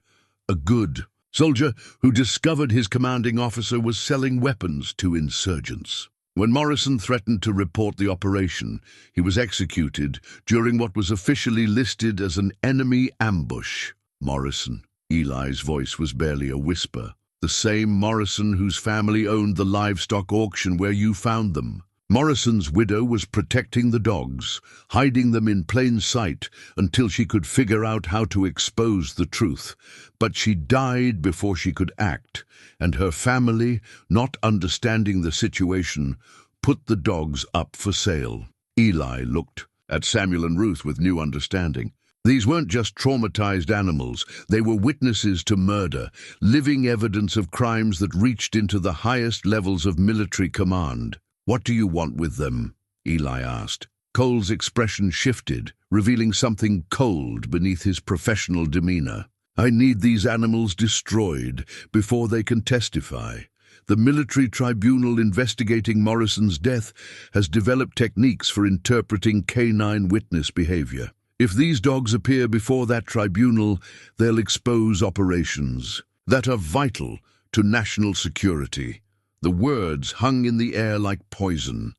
"A good soldier who discovered his commanding officer was selling weapons to insurgents. When Morrison threatened to report the operation, he was executed during what was officially listed as an enemy ambush." "Morrison." Eli's voice was barely a whisper. "The same Morrison whose family owned the livestock auction where you found them. Morrison's widow was protecting the dogs, hiding them in plain sight until she could figure out how to expose the truth. But she died before she could act, and her family, not understanding the situation, put the dogs up for sale." Eli looked at Samuel and Ruth with new understanding. These weren't just traumatized animals. They were witnesses to murder, living evidence of crimes that reached into the highest levels of military command. "What do you want with them?" Eli asked. Cole's expression shifted, revealing something cold beneath his professional demeanor. "I need these animals destroyed before they can testify. The military tribunal investigating Morrison's death has developed techniques for interpreting K-9 witness behavior. If these dogs appear before that tribunal, they'll expose operations that are vital to national security." The words hung in the air like poison.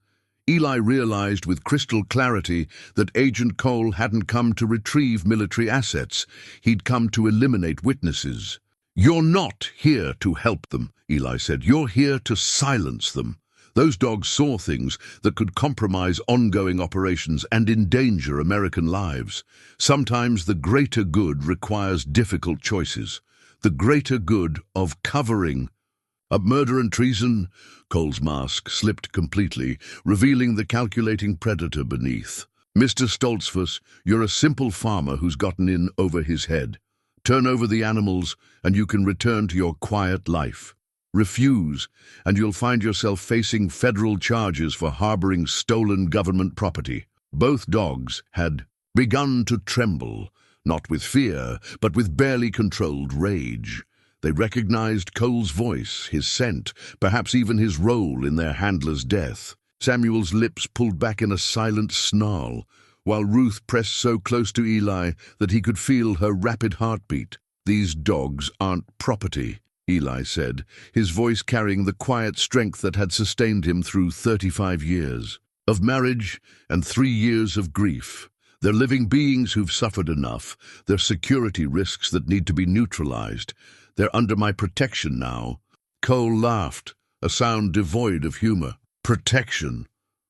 Eli realized with crystal clarity that Agent Cole hadn't come to retrieve military assets. He'd come to eliminate witnesses. "You're not here to help them," Eli said. "You're here to silence them." Those dogs saw things that could compromise ongoing operations and endanger American lives. Sometimes the greater good requires difficult choices. The greater good of covering up murder and treason. Cole's mask slipped completely, revealing the calculating predator beneath. "Mr. Stoltzfus, you're a simple farmer who's gotten in over his head. Turn over the animals, and you can return to your quiet life. Refuse, and you'll find yourself facing federal charges for harboring stolen government property." Both dogs had begun to tremble, not with fear, but with barely controlled rage. They recognized Cole's voice, his scent, perhaps even his role in their handler's death. Samuel's lips pulled back in a silent snarl, while Ruth pressed so close to Eli that he could feel her rapid heartbeat. "These dogs aren't property," Eli said, his voice carrying the quiet strength that had sustained him through 35 years of marriage and 3 years of grief. "They're living beings who've suffered enough. They're security risks that need to be neutralized. They're under my protection now." Cole laughed, a sound devoid of humor. "Protection?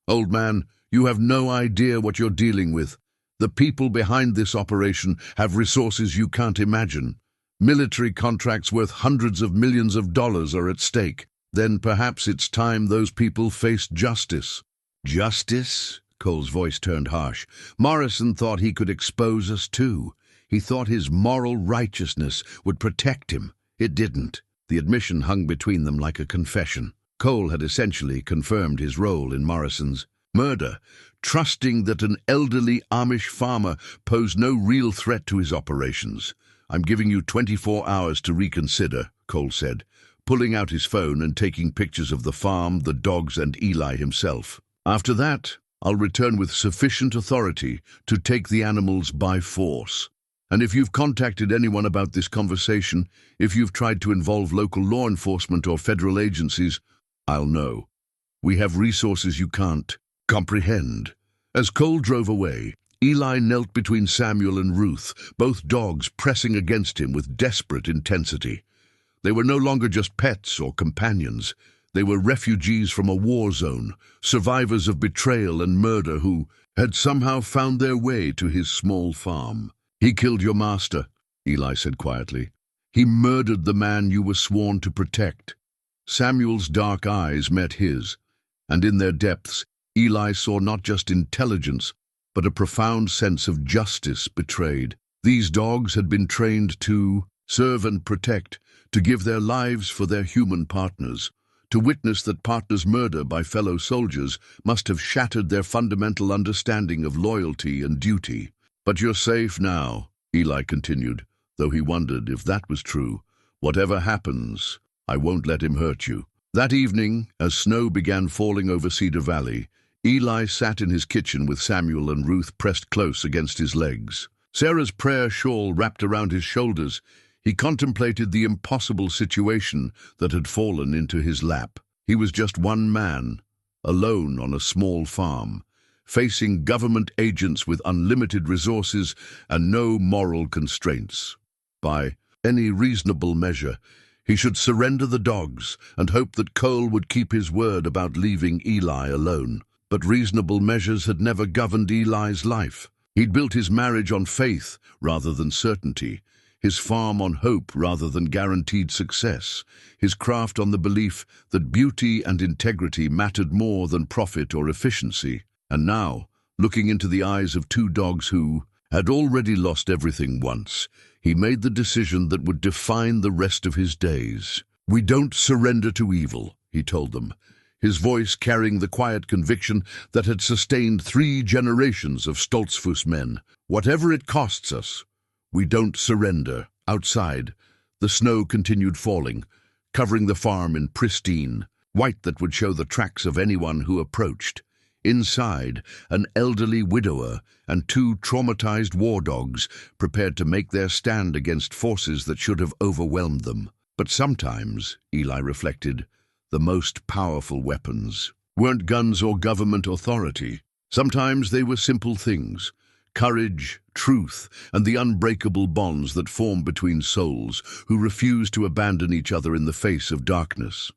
Old man, you have no idea what you're dealing with. The people behind this operation have resources you can't imagine. Military contracts worth hundreds of millions of dollars are at stake. Then perhaps it's time those people faced justice." "Justice?" Cole's voice turned harsh. "Morrison thought he could expose us too. He thought his moral righteousness would protect him. It didn't." The admission hung between them like a confession. Cole had essentially confirmed his role in Morrison's murder, trusting that an elderly Amish farmer posed no real threat to his operations. "I'm giving you 24 hours to reconsider," Cole said, pulling out his phone and taking pictures of the farm, the dogs, and Eli himself. "After that, I'll return with sufficient authority to take the animals by force. And if you've contacted anyone about this conversation, if you've tried to involve local law enforcement or federal agencies, I'll know. We have resources you can't comprehend." As Cole drove away, Eli knelt between Samuel and Ruth, both dogs pressing against him with desperate intensity. They were no longer just pets or companions. They were refugees from a war zone, survivors of betrayal and murder who had somehow found their way to his small farm. "He killed your master," Eli said quietly. "He murdered the man you were sworn to protect." Samuel's dark eyes met his, and in their depths, Eli saw not just intelligence, but a profound sense of justice betrayed. These dogs had been trained to serve and protect, to give their lives for their human partners. To witness that partner's murder by fellow soldiers must have shattered their fundamental understanding of loyalty and duty. "But you're safe now," Eli continued, though he wondered if that was true. "Whatever happens, I won't let him hurt you." That evening, as snow began falling over Cedar Valley, Eli sat in his kitchen with Samuel and Ruth pressed close against his legs. Sarah's prayer shawl wrapped around his shoulders, he contemplated the impossible situation that had fallen into his lap. He was just one man, alone on a small farm, facing government agents with unlimited resources and no moral constraints. By any reasonable measure, he should surrender the dogs and hope that Cole would keep his word about leaving Eli alone. But reasonable measures had never governed Eli's life. He'd built his marriage on faith rather than certainty, his farm on hope rather than guaranteed success, his craft on the belief that beauty and integrity mattered more than profit or efficiency. And now, looking into the eyes of two dogs who had already lost everything once, he made the decision that would define the rest of his days. "We don't surrender to evil," he told them, his voice carrying the quiet conviction that had sustained 3 generations of Stoltzfus men. "Whatever it costs us, we don't surrender." Outside, the snow continued falling, covering the farm in pristine white that would show the tracks of anyone who approached. Inside, an elderly widower and 2 traumatized war dogs prepared to make their stand against forces that should have overwhelmed them. But sometimes, Eli reflected, the most powerful weapons weren't guns or government authority. Sometimes they were simple things: courage, truth, and the unbreakable bonds that form between souls who refuse to abandon each other in the face of darkness.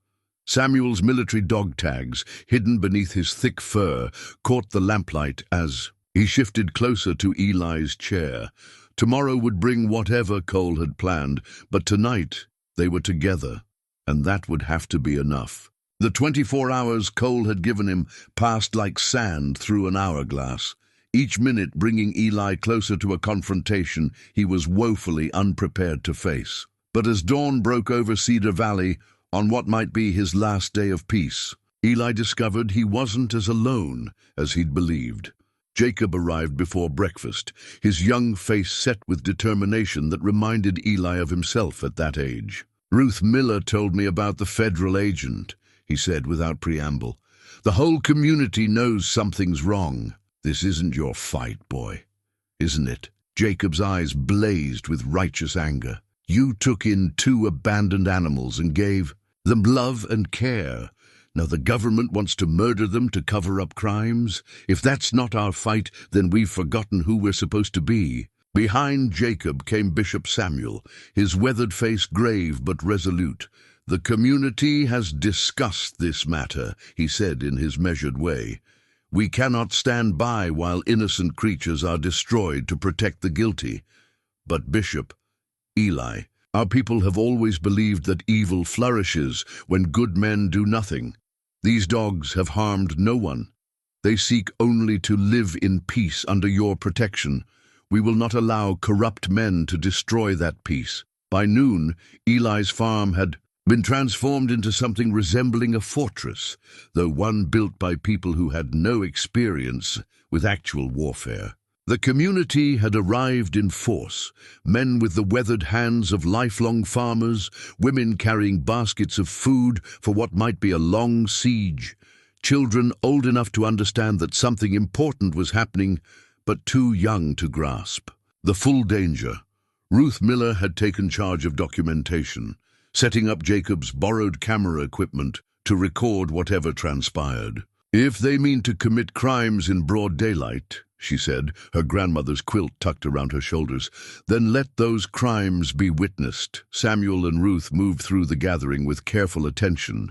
Samuel's military dog tags, hidden beneath his thick fur, caught the lamplight as he shifted closer to Eli's chair. Tomorrow would bring whatever Cole had planned, but tonight they were together, and that would have to be enough. The 24 hours Cole had given him passed like sand through an hourglass, each minute bringing Eli closer to a confrontation he was woefully unprepared to face. But as dawn broke over Cedar Valley, on what might be his last day of peace, Eli discovered he wasn't as alone as he'd believed. Jacob arrived before breakfast, his young face set with determination that reminded Eli of himself at that age. Ruth Miller told me about the federal agent, he said without preamble. The whole community knows something's wrong. This isn't your fight, boy, isn't it? Jacob's eyes blazed with righteous anger. You took in 2 abandoned animals and gave them love and care. Now the government wants to murder them to cover up crimes? If that's not our fight, then we've forgotten who we're supposed to be. Behind Jacob came Bishop Samuel, his weathered face grave but resolute. The community has discussed this matter, he said in his measured way. We cannot stand by while innocent creatures are destroyed to protect the guilty. But Bishop, Eli, our people have always believed that evil flourishes when good men do nothing. These dogs have harmed no one. They seek only to live in peace under your protection. We will not allow corrupt men to destroy that peace. By noon, Eli's farm had been transformed into something resembling a fortress, though one built by people who had no experience with actual warfare. The community had arrived in force, men with the weathered hands of lifelong farmers, women carrying baskets of food for what might be a long siege, children old enough to understand that something important was happening, but too young to grasp the full danger. Ruth Miller had taken charge of documentation, setting up Jacob's borrowed camera equipment to record whatever transpired. If they mean to commit crimes in broad daylight, she said, her grandmother's quilt tucked around her shoulders, then let those crimes be witnessed. Samuel and Ruth moved through the gathering with careful attention,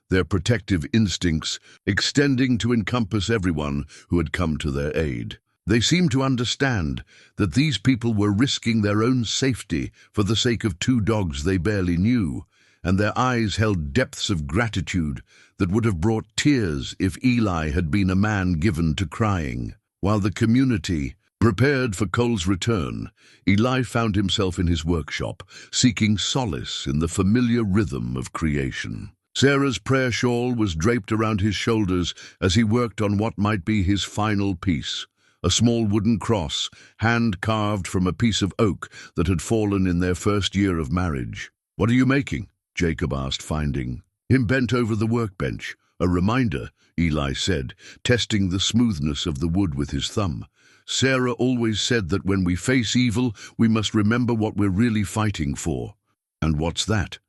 their protective instincts extending to encompass everyone who had come to their aid. They seemed to understand that these people were risking their own safety for the sake of 2 dogs they barely knew, and their eyes held depths of gratitude that would have brought tears if Eli had been a man given to crying. While the community prepared for Cole's return, Eli found himself in his workshop, seeking solace in the familiar rhythm of creation. Sarah's prayer shawl was draped around his shoulders as he worked on what might be his final piece. A small wooden cross, hand-carved from a piece of oak that had fallen in their first year of marriage. "What are you making?" Jacob asked, finding him bent over the workbench. "A reminder," Eli said, testing the smoothness of the wood with his thumb. "Sarah always said that when we face evil, we must remember what we're really fighting for." "And what's that?"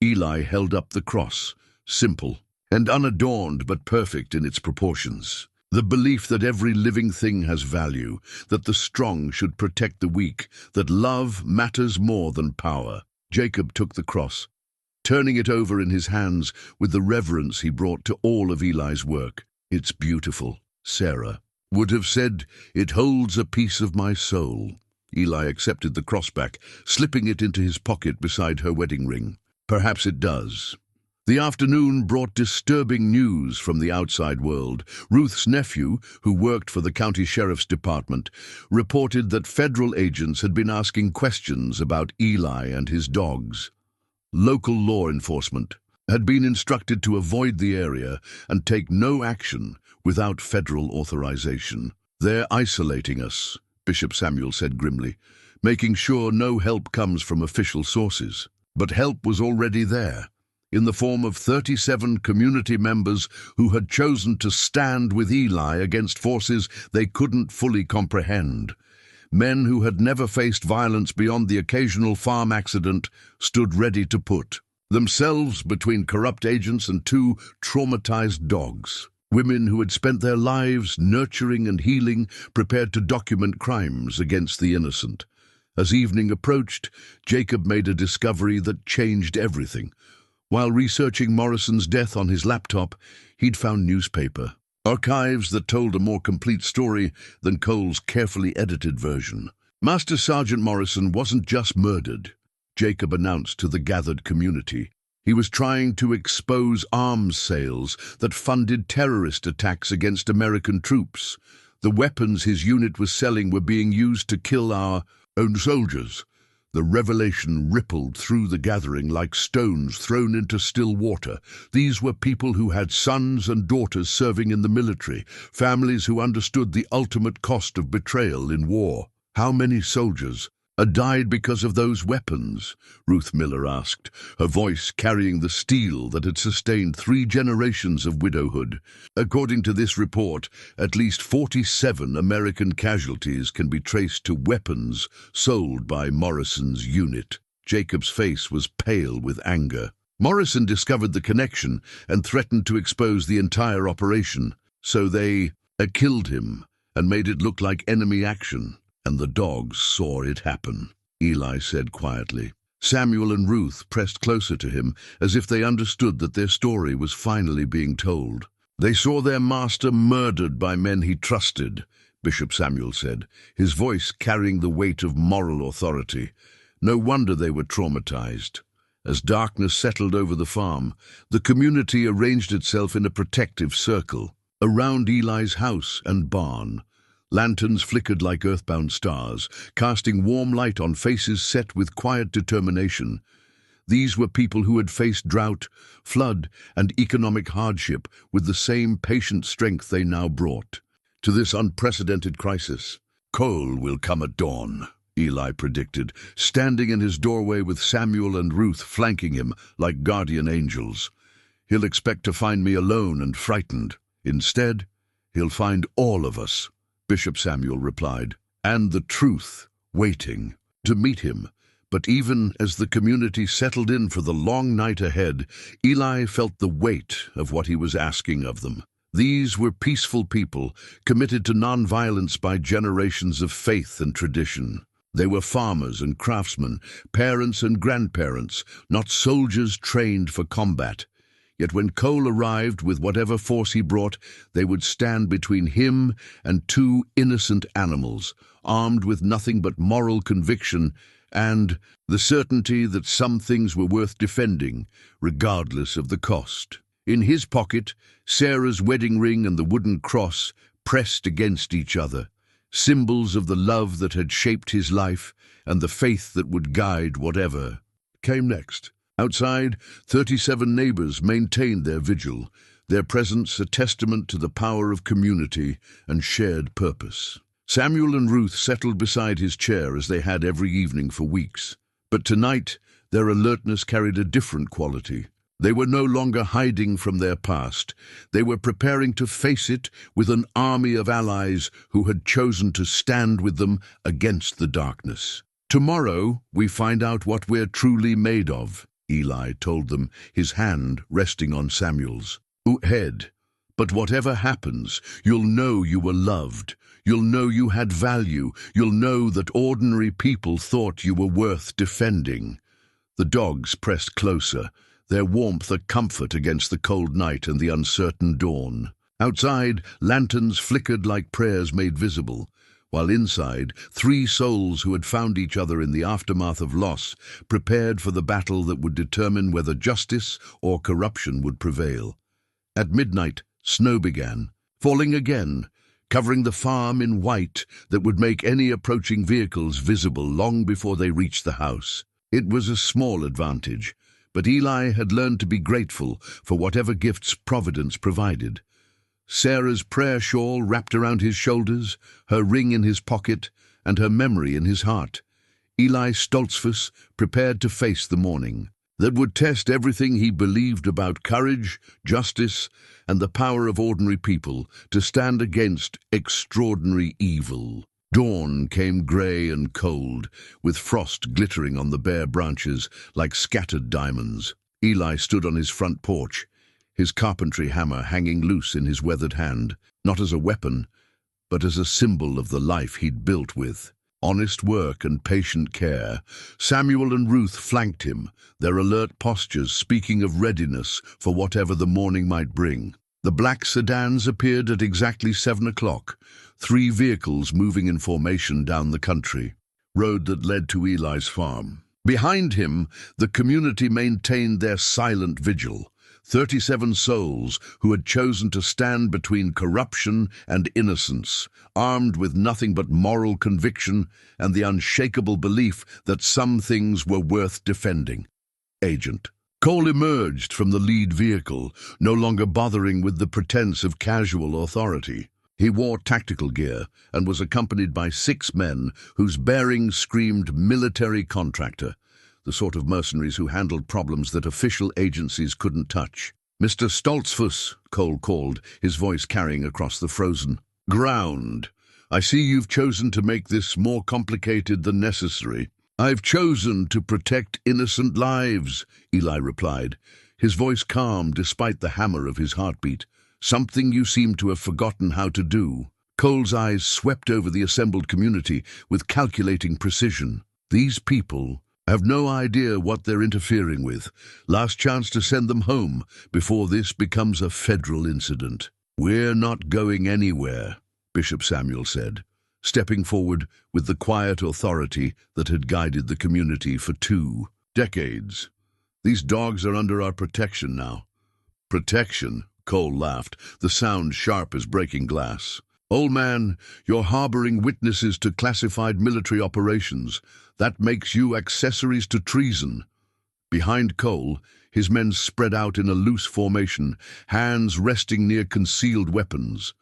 Eli held up the cross, simple and unadorned but perfect in its proportions. The belief that every living thing has value, that the strong should protect the weak, that love matters more than power. Jacob took the cross, turning it over in his hands with the reverence he brought to all of Eli's work. "It's beautiful," Sarah would have said. "It holds a piece of my soul." Eli accepted the cross back, slipping it into his pocket beside her wedding ring. "Perhaps it does." The afternoon brought disturbing news from the outside world. Ruth's nephew, who worked for the county sheriff's department, reported that federal agents had been asking questions about Eli and his dogs. Local law enforcement had been instructed to avoid the area and take no action without federal authorization. "They're isolating us," Bishop Samuel said grimly, "making sure no help comes from official sources." But help was already there, in the form of 37 community members who had chosen to stand with Eli against forces they couldn't fully comprehend. Men who had never faced violence beyond the occasional farm accident stood ready to put themselves between corrupt agents and 2 traumatized dogs. Women who had spent their lives nurturing and healing, prepared to document crimes against the innocent. As evening approached, Jacob made a discovery that changed everything. While researching Morrison's death on his laptop, he'd found newspaper archives that told a more complete story than Cole's carefully edited version. Master Sergeant Morrison wasn't just murdered, Jacob announced to the gathered community. He was trying to expose arms sales that funded terrorist attacks against American troops. The weapons his unit was selling were being used to kill our own soldiers. The revelation rippled through the gathering like stones thrown into still water. These were people who had sons and daughters serving in the military, families who understood the ultimate cost of betrayal in war. How many soldiers Died because of those weapons?" Ruth Miller asked, her voice carrying the steel that had sustained 3 generations of widowhood. According to this report, at least 47 American casualties can be traced to weapons sold by Morrison's unit. Jacob's face was pale with anger. Morrison discovered the connection and threatened to expose the entire operation. So they killed him and made it look like enemy action. "And the dogs saw it happen," Eli said quietly. Samuel and Ruth pressed closer to him, as if they understood that their story was finally being told. "They saw their master murdered by men he trusted," Bishop Samuel said, his voice carrying the weight of moral authority. No wonder they were traumatized. As darkness settled over the farm, the community arranged itself in a protective circle around Eli's house and barn. Lanterns flickered like earthbound stars, casting warm light on faces set with quiet determination. These were people who had faced drought, flood, and economic hardship with the same patient strength they now brought to this unprecedented crisis. "Coal will come at dawn," Eli predicted, standing in his doorway with Samuel and Ruth flanking him like guardian angels. "He'll expect to find me alone and frightened. Instead, he'll find all of us," Bishop Samuel replied, "and the truth waiting to meet him." But even as the community settled in for the long night ahead, Eli felt the weight of what he was asking of them. These were peaceful people, committed to nonviolence by generations of faith and tradition. They were farmers and craftsmen, parents and grandparents, not soldiers trained for combat. Yet when Cole arrived with whatever force he brought, they would stand between him and 2 innocent animals, armed with nothing but moral conviction and the certainty that some things were worth defending, regardless of the cost. In his pocket, Sarah's wedding ring and the wooden cross pressed against each other, symbols of the love that had shaped his life and the faith that would guide whatever came next. Outside, 37 neighbors maintained their vigil, their presence a testament to the power of community and shared purpose. Samuel and Ruth settled beside his chair as they had every evening for weeks. But tonight, their alertness carried a different quality. They were no longer hiding from their past. They were preparing to face it with an army of allies who had chosen to stand with them against the darkness. "Tomorrow, we find out what we're truly made of," Eli told them, his hand resting on Samuel's head. "But whatever happens, you'll know you were loved. You'll know you had value. You'll know that ordinary people thought you were worth defending." The dogs pressed closer, their warmth a comfort against the cold night and the uncertain dawn. Outside, lanterns flickered like prayers made visible, while inside, 3 souls who had found each other in the aftermath of loss prepared for the battle that would determine whether justice or corruption would prevail. At midnight, snow began, falling again, covering the farm in white that would make any approaching vehicles visible long before they reached the house. It was a small advantage, but Eli had learned to be grateful for whatever gifts Providence provided. Sarah's prayer shawl wrapped around his shoulders, her ring in his pocket, and her memory in his heart. Eli Stoltzfus prepared to face the morning that would test everything he believed about courage, justice, and the power of ordinary people to stand against extraordinary evil. Dawn came grey and cold, with frost glittering on the bare branches like scattered diamonds. Eli stood on his front porch, his carpentry hammer hanging loose in his weathered hand, not as a weapon, but as a symbol of the life he'd built with honest work and patient care. Samuel and Ruth flanked him, their alert postures speaking of readiness for whatever the morning might bring. The black sedans appeared at exactly 7 o'clock, 3 vehicles moving in formation down the country road that led to Eli's farm. Behind him, the community maintained their silent vigil. 37 souls who had chosen to stand between corruption and innocence, armed with nothing but moral conviction and the unshakable belief that some things were worth defending. Agent Cole emerged from the lead vehicle, no longer bothering with the pretense of casual authority. He wore tactical gear and was accompanied by 6 men whose bearings screamed military contractor, the sort of mercenaries who handled problems that official agencies couldn't touch. "Mr. Stoltzfus," Cole called, his voice carrying across the frozen ground. "I see you've chosen to make this more complicated than necessary." "I've chosen to protect innocent lives," Eli replied, his voice calm despite the hammer of his heartbeat. "Something you seem to have forgotten how to do." Cole's eyes swept over the assembled community with calculating precision. These people have no idea what they're interfering with. Last chance to send them home before this becomes a federal incident. "We're not going anywhere," Bishop Samuel said, stepping forward with the quiet authority that had guided the community for 2 decades. "These dogs are under our protection now." "Protection?" Cole laughed, the sound sharp as breaking glass. "Old man, you're harboring witnesses to classified military operations. That makes you accessories to treason." Behind Cole, his men spread out in a loose formation, hands resting near concealed weapons.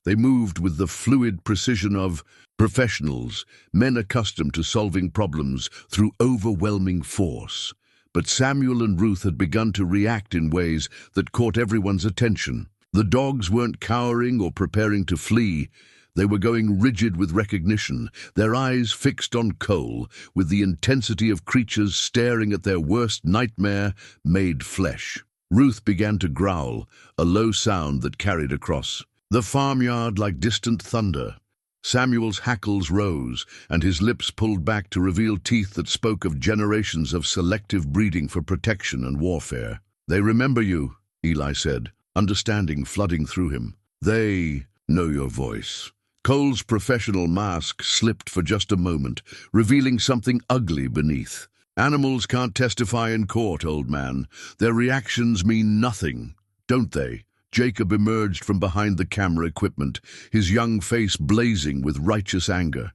They moved with the fluid precision of professionals, men accustomed to solving problems through overwhelming force. But Samuel and Ruth had begun to react in ways that caught everyone's attention. The dogs weren't cowering or preparing to flee. They were going rigid with recognition, their eyes fixed on Cole, with the intensity of creatures staring at their worst nightmare made flesh. Ruth began to growl, a low sound that carried across the farmyard like distant thunder. Samuel's hackles rose, and his lips pulled back to reveal teeth that spoke of generations of selective breeding for protection and warfare. "They remember you," Eli said, understanding flooding through him. "They know your voice." Cole's professional mask slipped for just a moment, revealing something ugly beneath. "Animals can't testify in court, old man. Their reactions mean nothing, don't they?" Jacob emerged from behind the camera equipment, his young face blazing with righteous anger.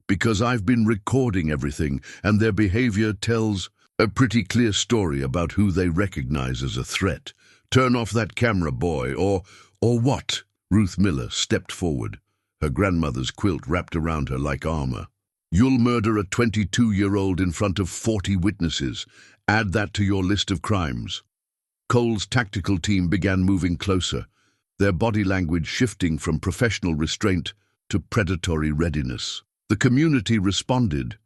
"Because I've been recording everything, and their behavior tells a pretty clear story about who they recognize as a threat. Turn off that camera, boy, or what?" Ruth Miller stepped forward, her grandmother's quilt wrapped around her like armor. "You'll murder a 22-year-old in front of 40 witnesses. Add that to your list of crimes." Cole's tactical team began moving closer, their body language shifting from professional restraint to predatory readiness. The community responded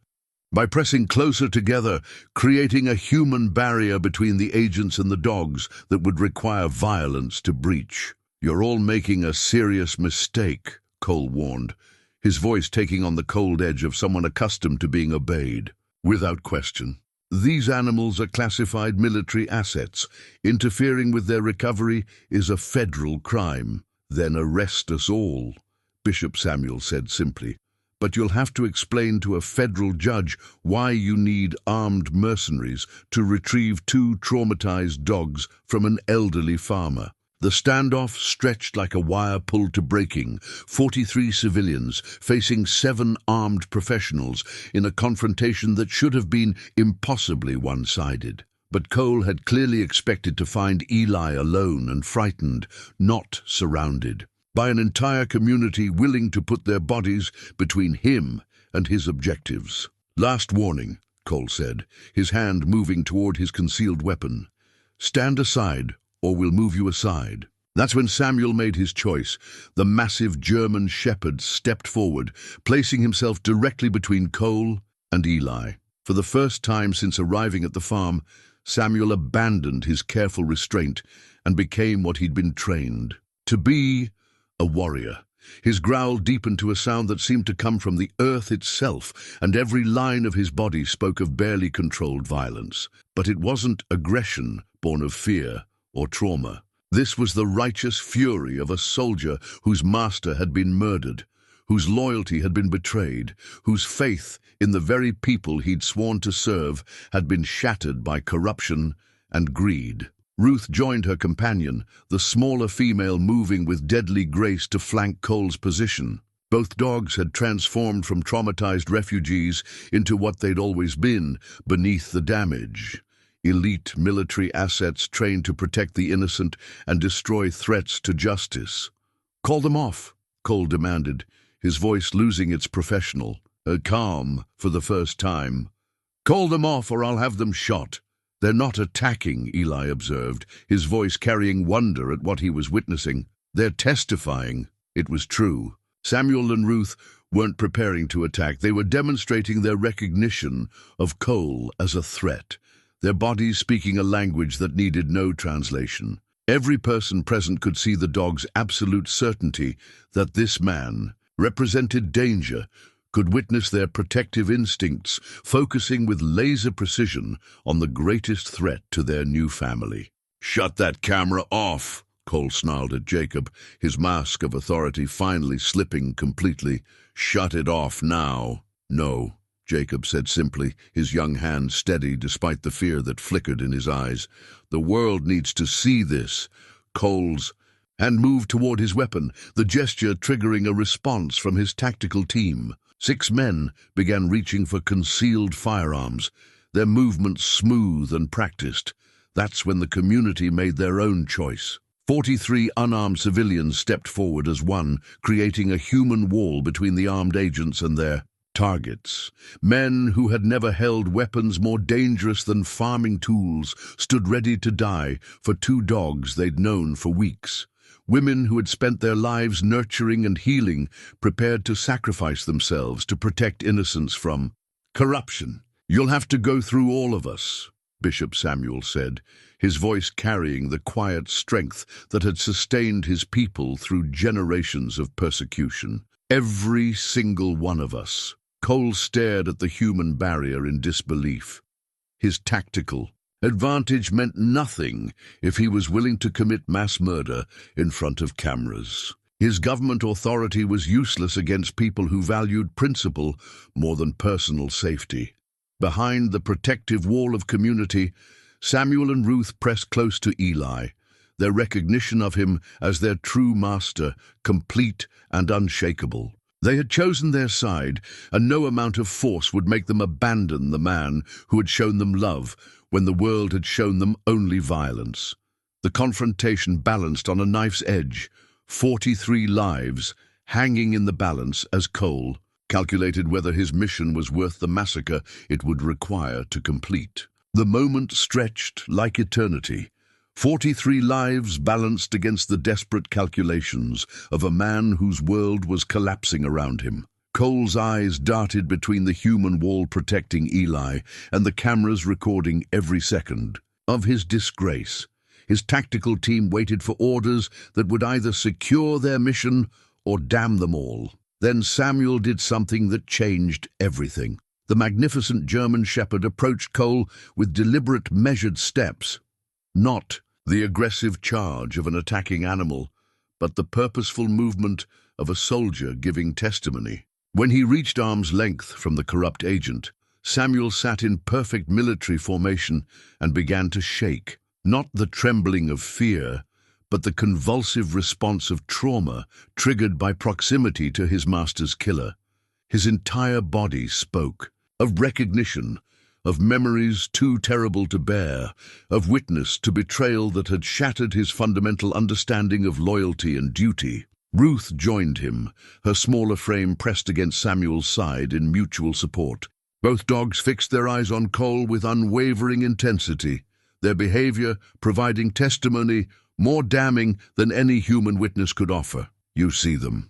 by pressing closer together, creating a human barrier between the agents and the dogs that would require violence to breach. "You're all making a serious mistake," Cole warned, his voice taking on the cold edge of someone accustomed to being obeyed. "Without question. These animals are classified military assets. Interfering with their recovery is a federal crime." "Then arrest us all," Bishop Samuel said simply. "But you'll have to explain to a federal judge why you need armed mercenaries to retrieve 2 traumatized dogs from an elderly farmer." The standoff stretched like a wire pulled to breaking, 43 civilians facing 7 armed professionals in a confrontation that should have been impossibly one-sided. But Cole had clearly expected to find Eli alone and frightened, not surrounded, by an entire community willing to put their bodies between him and his objectives. "Last warning," Cole said, his hand moving toward his concealed weapon. "Stand aside, or we'll move you aside." That's when Samuel made his choice. The massive German shepherd stepped forward, placing himself directly between Cole and Eli. For the first time since arriving at the farm, Samuel abandoned his careful restraint and became what he'd been trained to be: a warrior. His growl deepened to a sound that seemed to come from the earth itself, and every line of his body spoke of barely controlled violence. But it wasn't aggression born of fear or trauma. This was the righteous fury of a soldier whose master had been murdered, whose loyalty had been betrayed, whose faith in the very people he'd sworn to serve had been shattered by corruption and greed. Ruth joined her companion, the smaller female moving with deadly grace to flank Cole's position. Both dogs had transformed from traumatized refugees into what they'd always been, beneath the damage. Elite military assets trained to protect the innocent and destroy threats to justice. "Call them off," Cole demanded, his voice losing its professional, calm for the first time. "Call them off or I'll have them shot." "They're not attacking," Eli observed, his voice carrying wonder at what he was witnessing. "They're testifying." It was true. Samuel and Ruth weren't preparing to attack. They were demonstrating their recognition of Cole as a threat, their bodies speaking a language that needed no translation. Every person present could see the dog's absolute certainty that this man represented danger, could witness their protective instincts focusing with laser precision on the greatest threat to their new family. "Shut that camera off," Cole snarled at Jacob, his mask of authority finally slipping completely. "Shut it off now." "No," Jacob said simply, his young hand steady despite the fear that flickered in his eyes. "The world needs to see this." Cole's hand moved toward his weapon, the gesture triggering a response from his tactical team. 6 men began reaching for concealed firearms, their movements smooth and practiced. That's when the community made their own choice. 43 unarmed civilians stepped forward as one, creating a human wall between the armed agents and their targets. Men who had never held weapons more dangerous than farming tools stood ready to die for 2 dogs they'd known for weeks. Women who had spent their lives nurturing and healing, prepared to sacrifice themselves to protect innocence from corruption. "You'll have to go through all of us," Bishop Samuel said, his voice carrying the quiet strength that had sustained his people through generations of persecution. "Every single one of us." Cole stared at the human barrier in disbelief. His tactical advantage meant nothing if he was willing to commit mass murder in front of cameras. His government authority was useless against people who valued principle more than personal safety. Behind the protective wall of community, Samuel and Ruth pressed close to Eli, their recognition of him as their true master, complete and unshakable. They had chosen their side, and no amount of force would make them abandon the man who had shown them love when the world had shown them only violence. The confrontation balanced on a knife's edge, 43 lives hanging in the balance as Cole calculated whether his mission was worth the massacre it would require to complete. The moment stretched like eternity. 43 lives balanced against the desperate calculations of a man whose world was collapsing around him. Cole's eyes darted between the human wall protecting Eli and the cameras recording every second of his disgrace. His tactical team waited for orders that would either secure their mission or damn them all. Then Samuel did something that changed everything. The magnificent German shepherd approached Cole with deliberate, measured steps. Not the aggressive charge of an attacking animal, but the purposeful movement of a soldier giving testimony. When he reached arm's length from the corrupt agent, Samuel sat in perfect military formation and began to shake. Not the trembling of fear, but the convulsive response of trauma triggered by proximity to his master's killer. His entire body spoke of recognition, of memories too terrible to bear, of witness to betrayal that had shattered his fundamental understanding of loyalty and duty. Ruth joined him, her smaller frame pressed against Samuel's side in mutual support. Both dogs fixed their eyes on Cole with unwavering intensity, their behavior providing testimony more damning than any human witness could offer. "You see them,"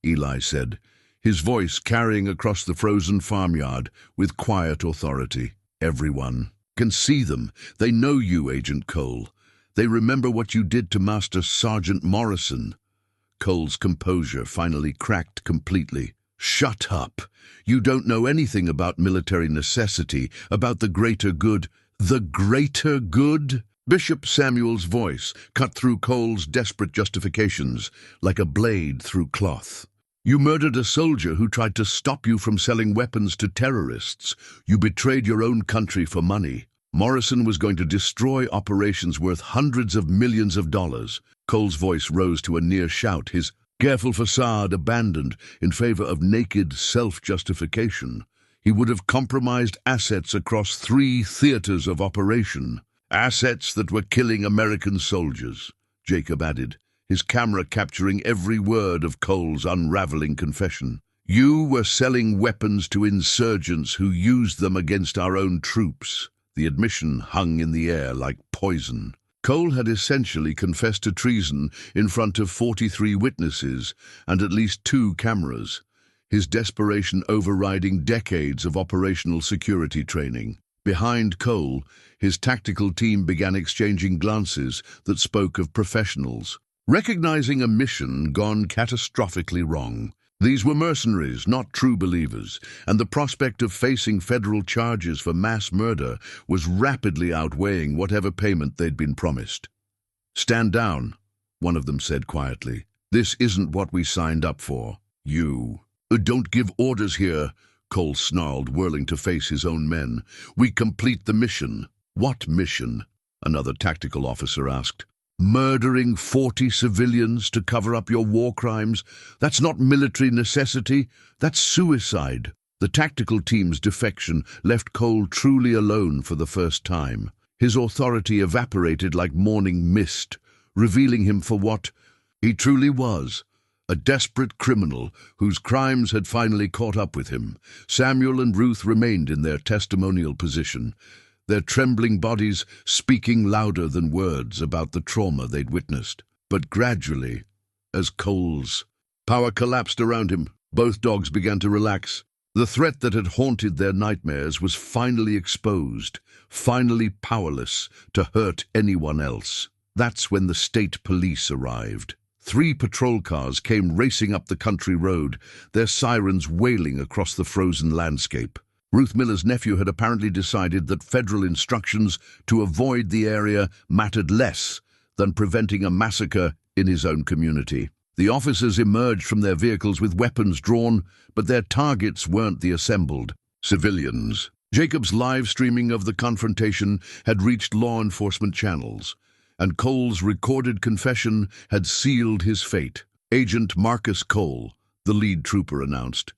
Eli said, his voice carrying across the frozen farmyard with quiet authority. "Everyone can see them. They know you, Agent Cole. They remember what you did to Master Sergeant Morrison." Cole's composure finally cracked completely. "Shut up. You don't know anything about military necessity, about the greater good." "The greater good?" Bishop Samuel's voice cut through Cole's desperate justifications like a blade through cloth. "You murdered a soldier who tried to stop you from selling weapons to terrorists. You betrayed your own country for money. Morrison was going to destroy operations worth hundreds of millions of dollars." Cole's voice rose to a near shout, his careful facade abandoned in favor of naked self-justification. He would have compromised assets across 3 theaters of operation. "Assets that were killing American soldiers," Jacob added, his camera capturing every word of Cole's unraveling confession. "You were selling weapons to insurgents who used them against our own troops." The admission hung in the air like poison. Cole had essentially confessed to treason in front of 43 witnesses and at least 2 cameras, his desperation overriding decades of operational security training. Behind Cole, his tactical team began exchanging glances that spoke of professionals, recognizing a mission gone catastrophically wrong. These were mercenaries, not true believers, and the prospect of facing federal charges for mass murder was rapidly outweighing whatever payment they'd been promised. "Stand down," one of them said quietly. "This isn't what we signed up for." "You don't give orders here," Cole snarled, whirling to face his own men. "We complete the mission." "What mission?" another tactical officer asked. "Murdering 40 civilians to cover up your war crimes? That's not military necessity, that's suicide." The tactical team's defection left Cole truly alone for the first time. His authority evaporated like morning mist, revealing him for what he truly was: a desperate criminal whose crimes had finally caught up with him. Samuel and Ruth remained in their testimonial position, their trembling bodies speaking louder than words about the trauma they'd witnessed. But gradually, as Cole's power collapsed around him, both dogs began to relax. The threat that had haunted their nightmares was finally exposed, finally powerless to hurt anyone else. That's when the state police arrived. 3 patrol cars came racing up the country road, their sirens wailing across the frozen landscape. Ruth Miller's nephew had apparently decided that federal instructions to avoid the area mattered less than preventing a massacre in his own community. The officers emerged from their vehicles with weapons drawn, but their targets weren't the assembled civilians. Jacob's live streaming of the confrontation had reached law enforcement channels, and Cole's recorded confession had sealed his fate. Agent Marcus Cole, the lead trooper, announced,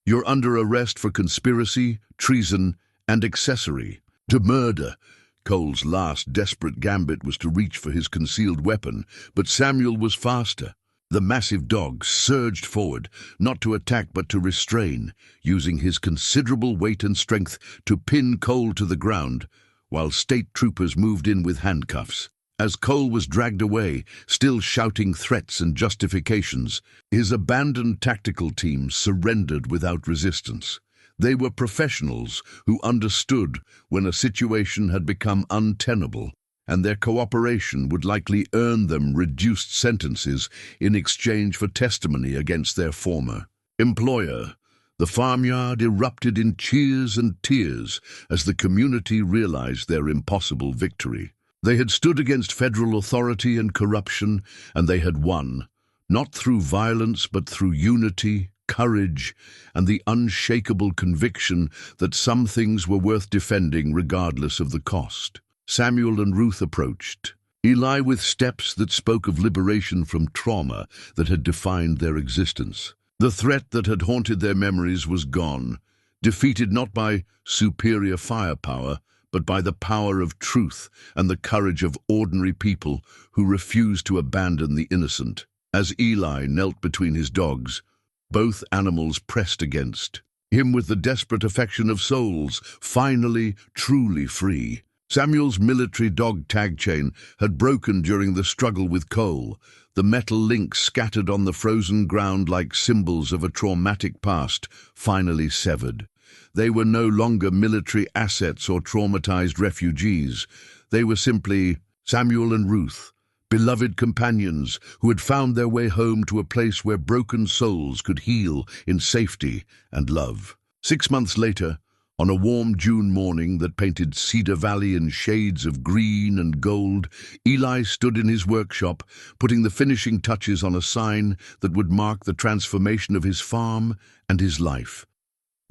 "You're under arrest for conspiracy, treason, and accessory to murder." Cole's last desperate gambit was to reach for his concealed weapon, but Samuel was faster. The massive dog surged forward, not to attack but to restrain, using his considerable weight and strength to pin Cole to the ground, while state troopers moved in with handcuffs. As Cole was dragged away, still shouting threats and justifications, his abandoned tactical team surrendered without resistance. They were professionals who understood when a situation had become untenable, and their cooperation would likely earn them reduced sentences in exchange for testimony against their former employer. The farmyard erupted in cheers and tears as the community realized their impossible victory. They had stood against federal authority and corruption, and they had won, not through violence but through unity, courage, and the unshakable conviction that some things were worth defending regardless of the cost. Samuel and Ruth approached, Eli with steps that spoke of liberation from trauma that had defined their existence. The threat that had haunted their memories was gone, defeated not by superior firepower, but by the power of truth and the courage of ordinary people who refused to abandon the innocent. As Eli knelt between his dogs, both animals pressed against him with the desperate affection of souls, finally, truly free. Samuel's military dog tag chain had broken during the struggle with Cole, the metal links scattered on the frozen ground like symbols of a traumatic past, finally severed. They were no longer military assets or traumatized refugees. They were simply Samuel and Ruth, beloved companions who had found their way home to a place where broken souls could heal in safety and love. 6 months later, on a warm June morning that painted Cedar Valley in shades of green and gold, Eli stood in his workshop, putting the finishing touches on a sign that would mark the transformation of his farm and his life.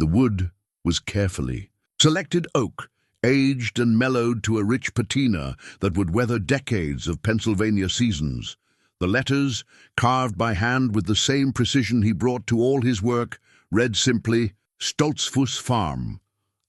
The wood was carefully selected oak, aged and mellowed to a rich patina that would weather decades of Pennsylvania seasons. The letters, carved by hand with the same precision he brought to all his work, read simply, "Stoltzfus Farm,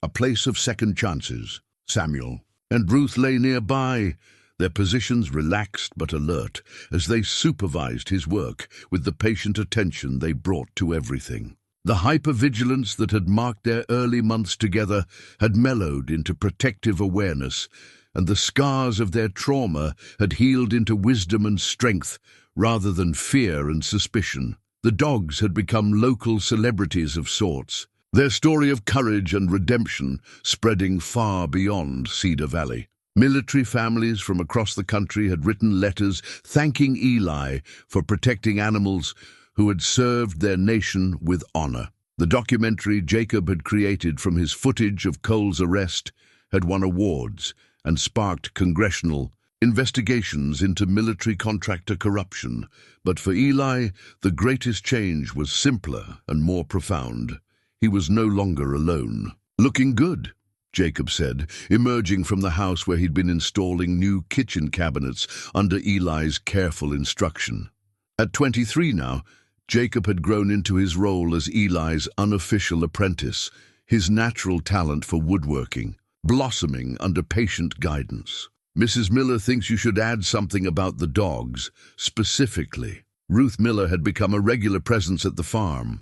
a place of second chances." Samuel and Ruth lay nearby, their positions relaxed but alert as they supervised his work with the patient attention they brought to everything. The hypervigilance that had marked their early months together had mellowed into protective awareness, and the scars of their trauma had healed into wisdom and strength rather than fear and suspicion. The dogs had become local celebrities of sorts, their story of courage and redemption spreading far beyond Cedar Valley. Military families from across the country had written letters thanking Eli for protecting animals who had served their nation with honor. The documentary Jacob had created from his footage of Cole's arrest had won awards and sparked congressional investigations into military contractor corruption. But for Eli, the greatest change was simpler and more profound. He was no longer alone. "Looking good," Jacob said, emerging from the house where he'd been installing new kitchen cabinets under Eli's careful instruction. At 23 now, Jacob had grown into his role as Eli's unofficial apprentice, his natural talent for woodworking blossoming under patient guidance. "Mrs. Miller thinks you should add something about the dogs, specifically." Ruth Miller had become a regular presence at the farm,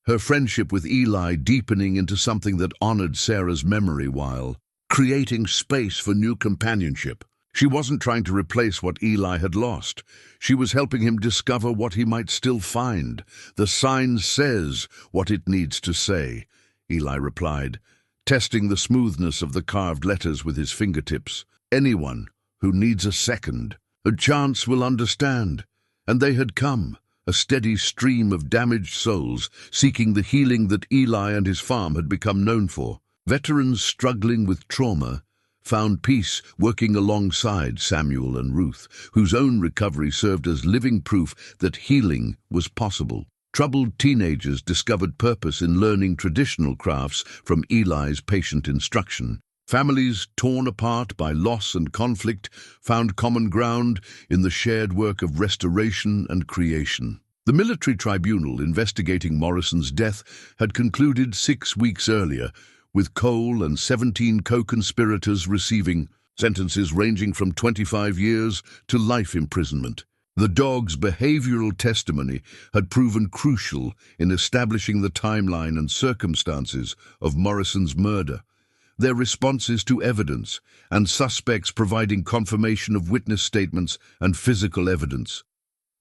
her friendship with Eli deepening into something that honored Sarah's memory while creating space for new companionship. She wasn't trying to replace what Eli had lost. She was helping him discover what he might still find. "The sign says what it needs to say," Eli replied, testing the smoothness of the carved letters with his fingertips. "Anyone who needs a second, a chance will understand." And they had come, a steady stream of damaged souls seeking the healing that Eli and his farm had become known for. Veterans struggling with trauma found peace working alongside Samuel and Ruth, whose own recovery served as living proof that healing was possible. Troubled teenagers discovered purpose in learning traditional crafts from Eli's patient instruction. Families torn apart by loss and conflict found common ground in the shared work of restoration and creation. The military tribunal investigating Morrison's death had concluded 6 weeks earlier, with Cole and 17 co-conspirators receiving sentences ranging from 25 years to life imprisonment. The dog's behavioral testimony had proven crucial in establishing the timeline and circumstances of Morrison's murder, their responses to evidence, and suspects providing confirmation of witness statements and physical evidence.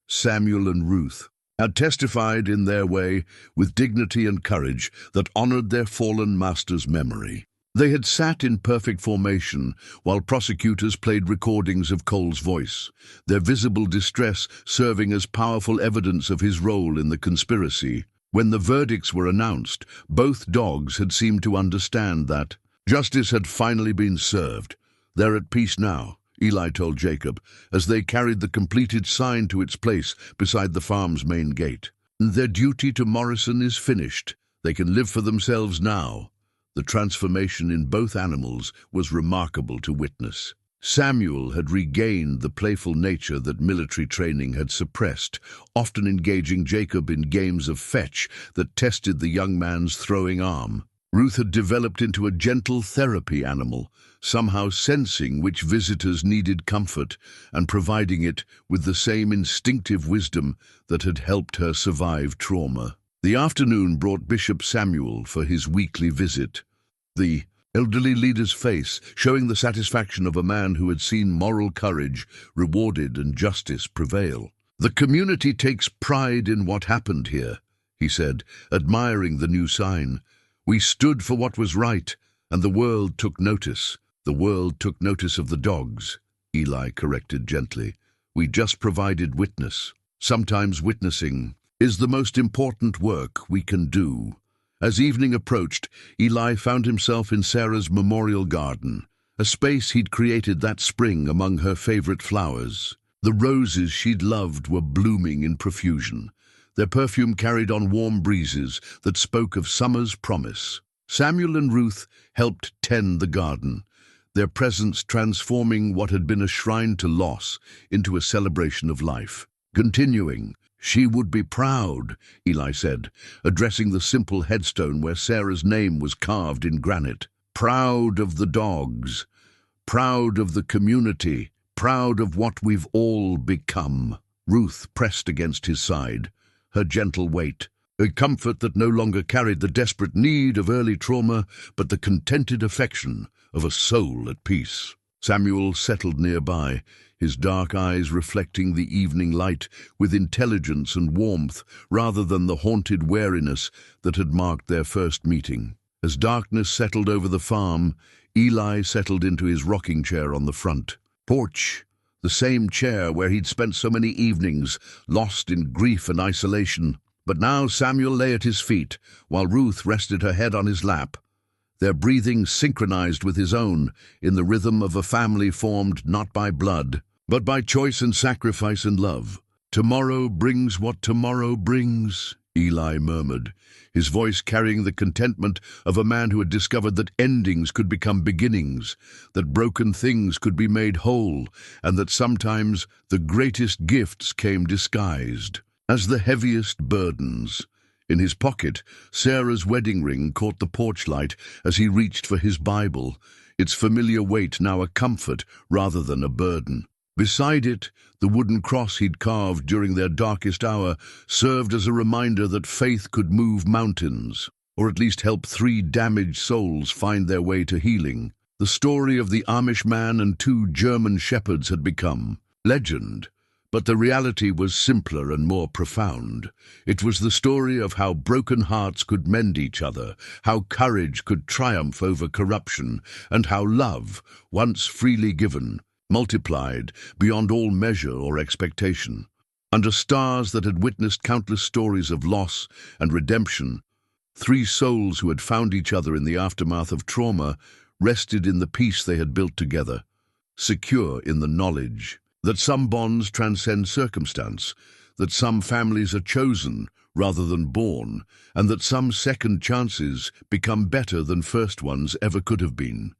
Samuel and Ruth had testified in their way with dignity and courage that honored their fallen master's memory. They had sat in perfect formation while prosecutors played recordings of Cole's voice, their visible distress serving as powerful evidence of his role in the conspiracy. When the verdicts were announced, both dogs had seemed to understand that justice had finally been served. "They're at peace now," Eli told Jacob, as they carried the completed sign to its place beside the farm's main gate. "Their duty to Morrison is finished. They can live for themselves now." The transformation in both animals was remarkable to witness. Samuel had regained the playful nature that military training had suppressed, often engaging Jacob in games of fetch that tested the young man's throwing arm. Ruth had developed into a gentle therapy animal, somehow sensing which visitors needed comfort and providing it with the same instinctive wisdom that had helped her survive trauma. The afternoon brought Bishop Samuel for his weekly visit, the elderly leader's face showing the satisfaction of a man who had seen moral courage rewarded and justice prevail. "The community takes pride in what happened here," he said, admiring the new sign. "We stood for what was right, and the world took notice." "The world took notice of the dogs," Eli corrected gently. "We just provided witness. Sometimes witnessing is the most important work we can do." As evening approached, Eli found himself in Sarah's memorial garden, a space he'd created that spring among her favorite flowers. The roses she'd loved were blooming in profusion. Their perfume carried on warm breezes that spoke of summer's promise. Samuel and Ruth helped tend the garden, their presence transforming what had been a shrine to loss into a celebration of life. Continuing, "She would be proud," Eli said, addressing the simple headstone where Sarah's name was carved in granite. "Proud of the dogs, proud of the community, proud of what we've all become. Ruth pressed against his side, her gentle weight, a comfort that no longer carried the desperate need of early trauma, but the contented affection of a soul at peace. Samuel settled nearby, his dark eyes reflecting the evening light with intelligence and warmth rather than the haunted wariness that had marked their first meeting. As darkness settled over the farm, Eli settled into his rocking chair on the front porch, the same chair where he'd spent so many evenings, lost in grief and isolation. But now Samuel lay at his feet, while Ruth rested her head on his lap, their breathing synchronized with his own, in the rhythm of a family formed not by blood, but by choice and sacrifice and love. "Tomorrow brings what tomorrow brings," Eli murmured, his voice carrying the contentment of a man who had discovered that endings could become beginnings, that broken things could be made whole, and that sometimes the greatest gifts came disguised as the heaviest burdens. In his pocket, Sarah's wedding ring caught the porch light as he reached for his Bible, its familiar weight now a comfort rather than a burden. Beside it, the wooden cross he'd carved during their darkest hour served as a reminder that faith could move mountains, or at least help 3 damaged souls find their way to healing. The story of the Amish man and 2 German shepherds had become legend, but the reality was simpler and more profound. It was the story of how broken hearts could mend each other, how courage could triumph over corruption, and how love, once freely given, multiplied beyond all measure or expectation. Under stars that had witnessed countless stories of loss and redemption, 3 souls who had found each other in the aftermath of trauma rested in the peace they had built together, secure in the knowledge that some bonds transcend circumstance, that some families are chosen rather than born, and that some second chances become better than first ones ever could have been.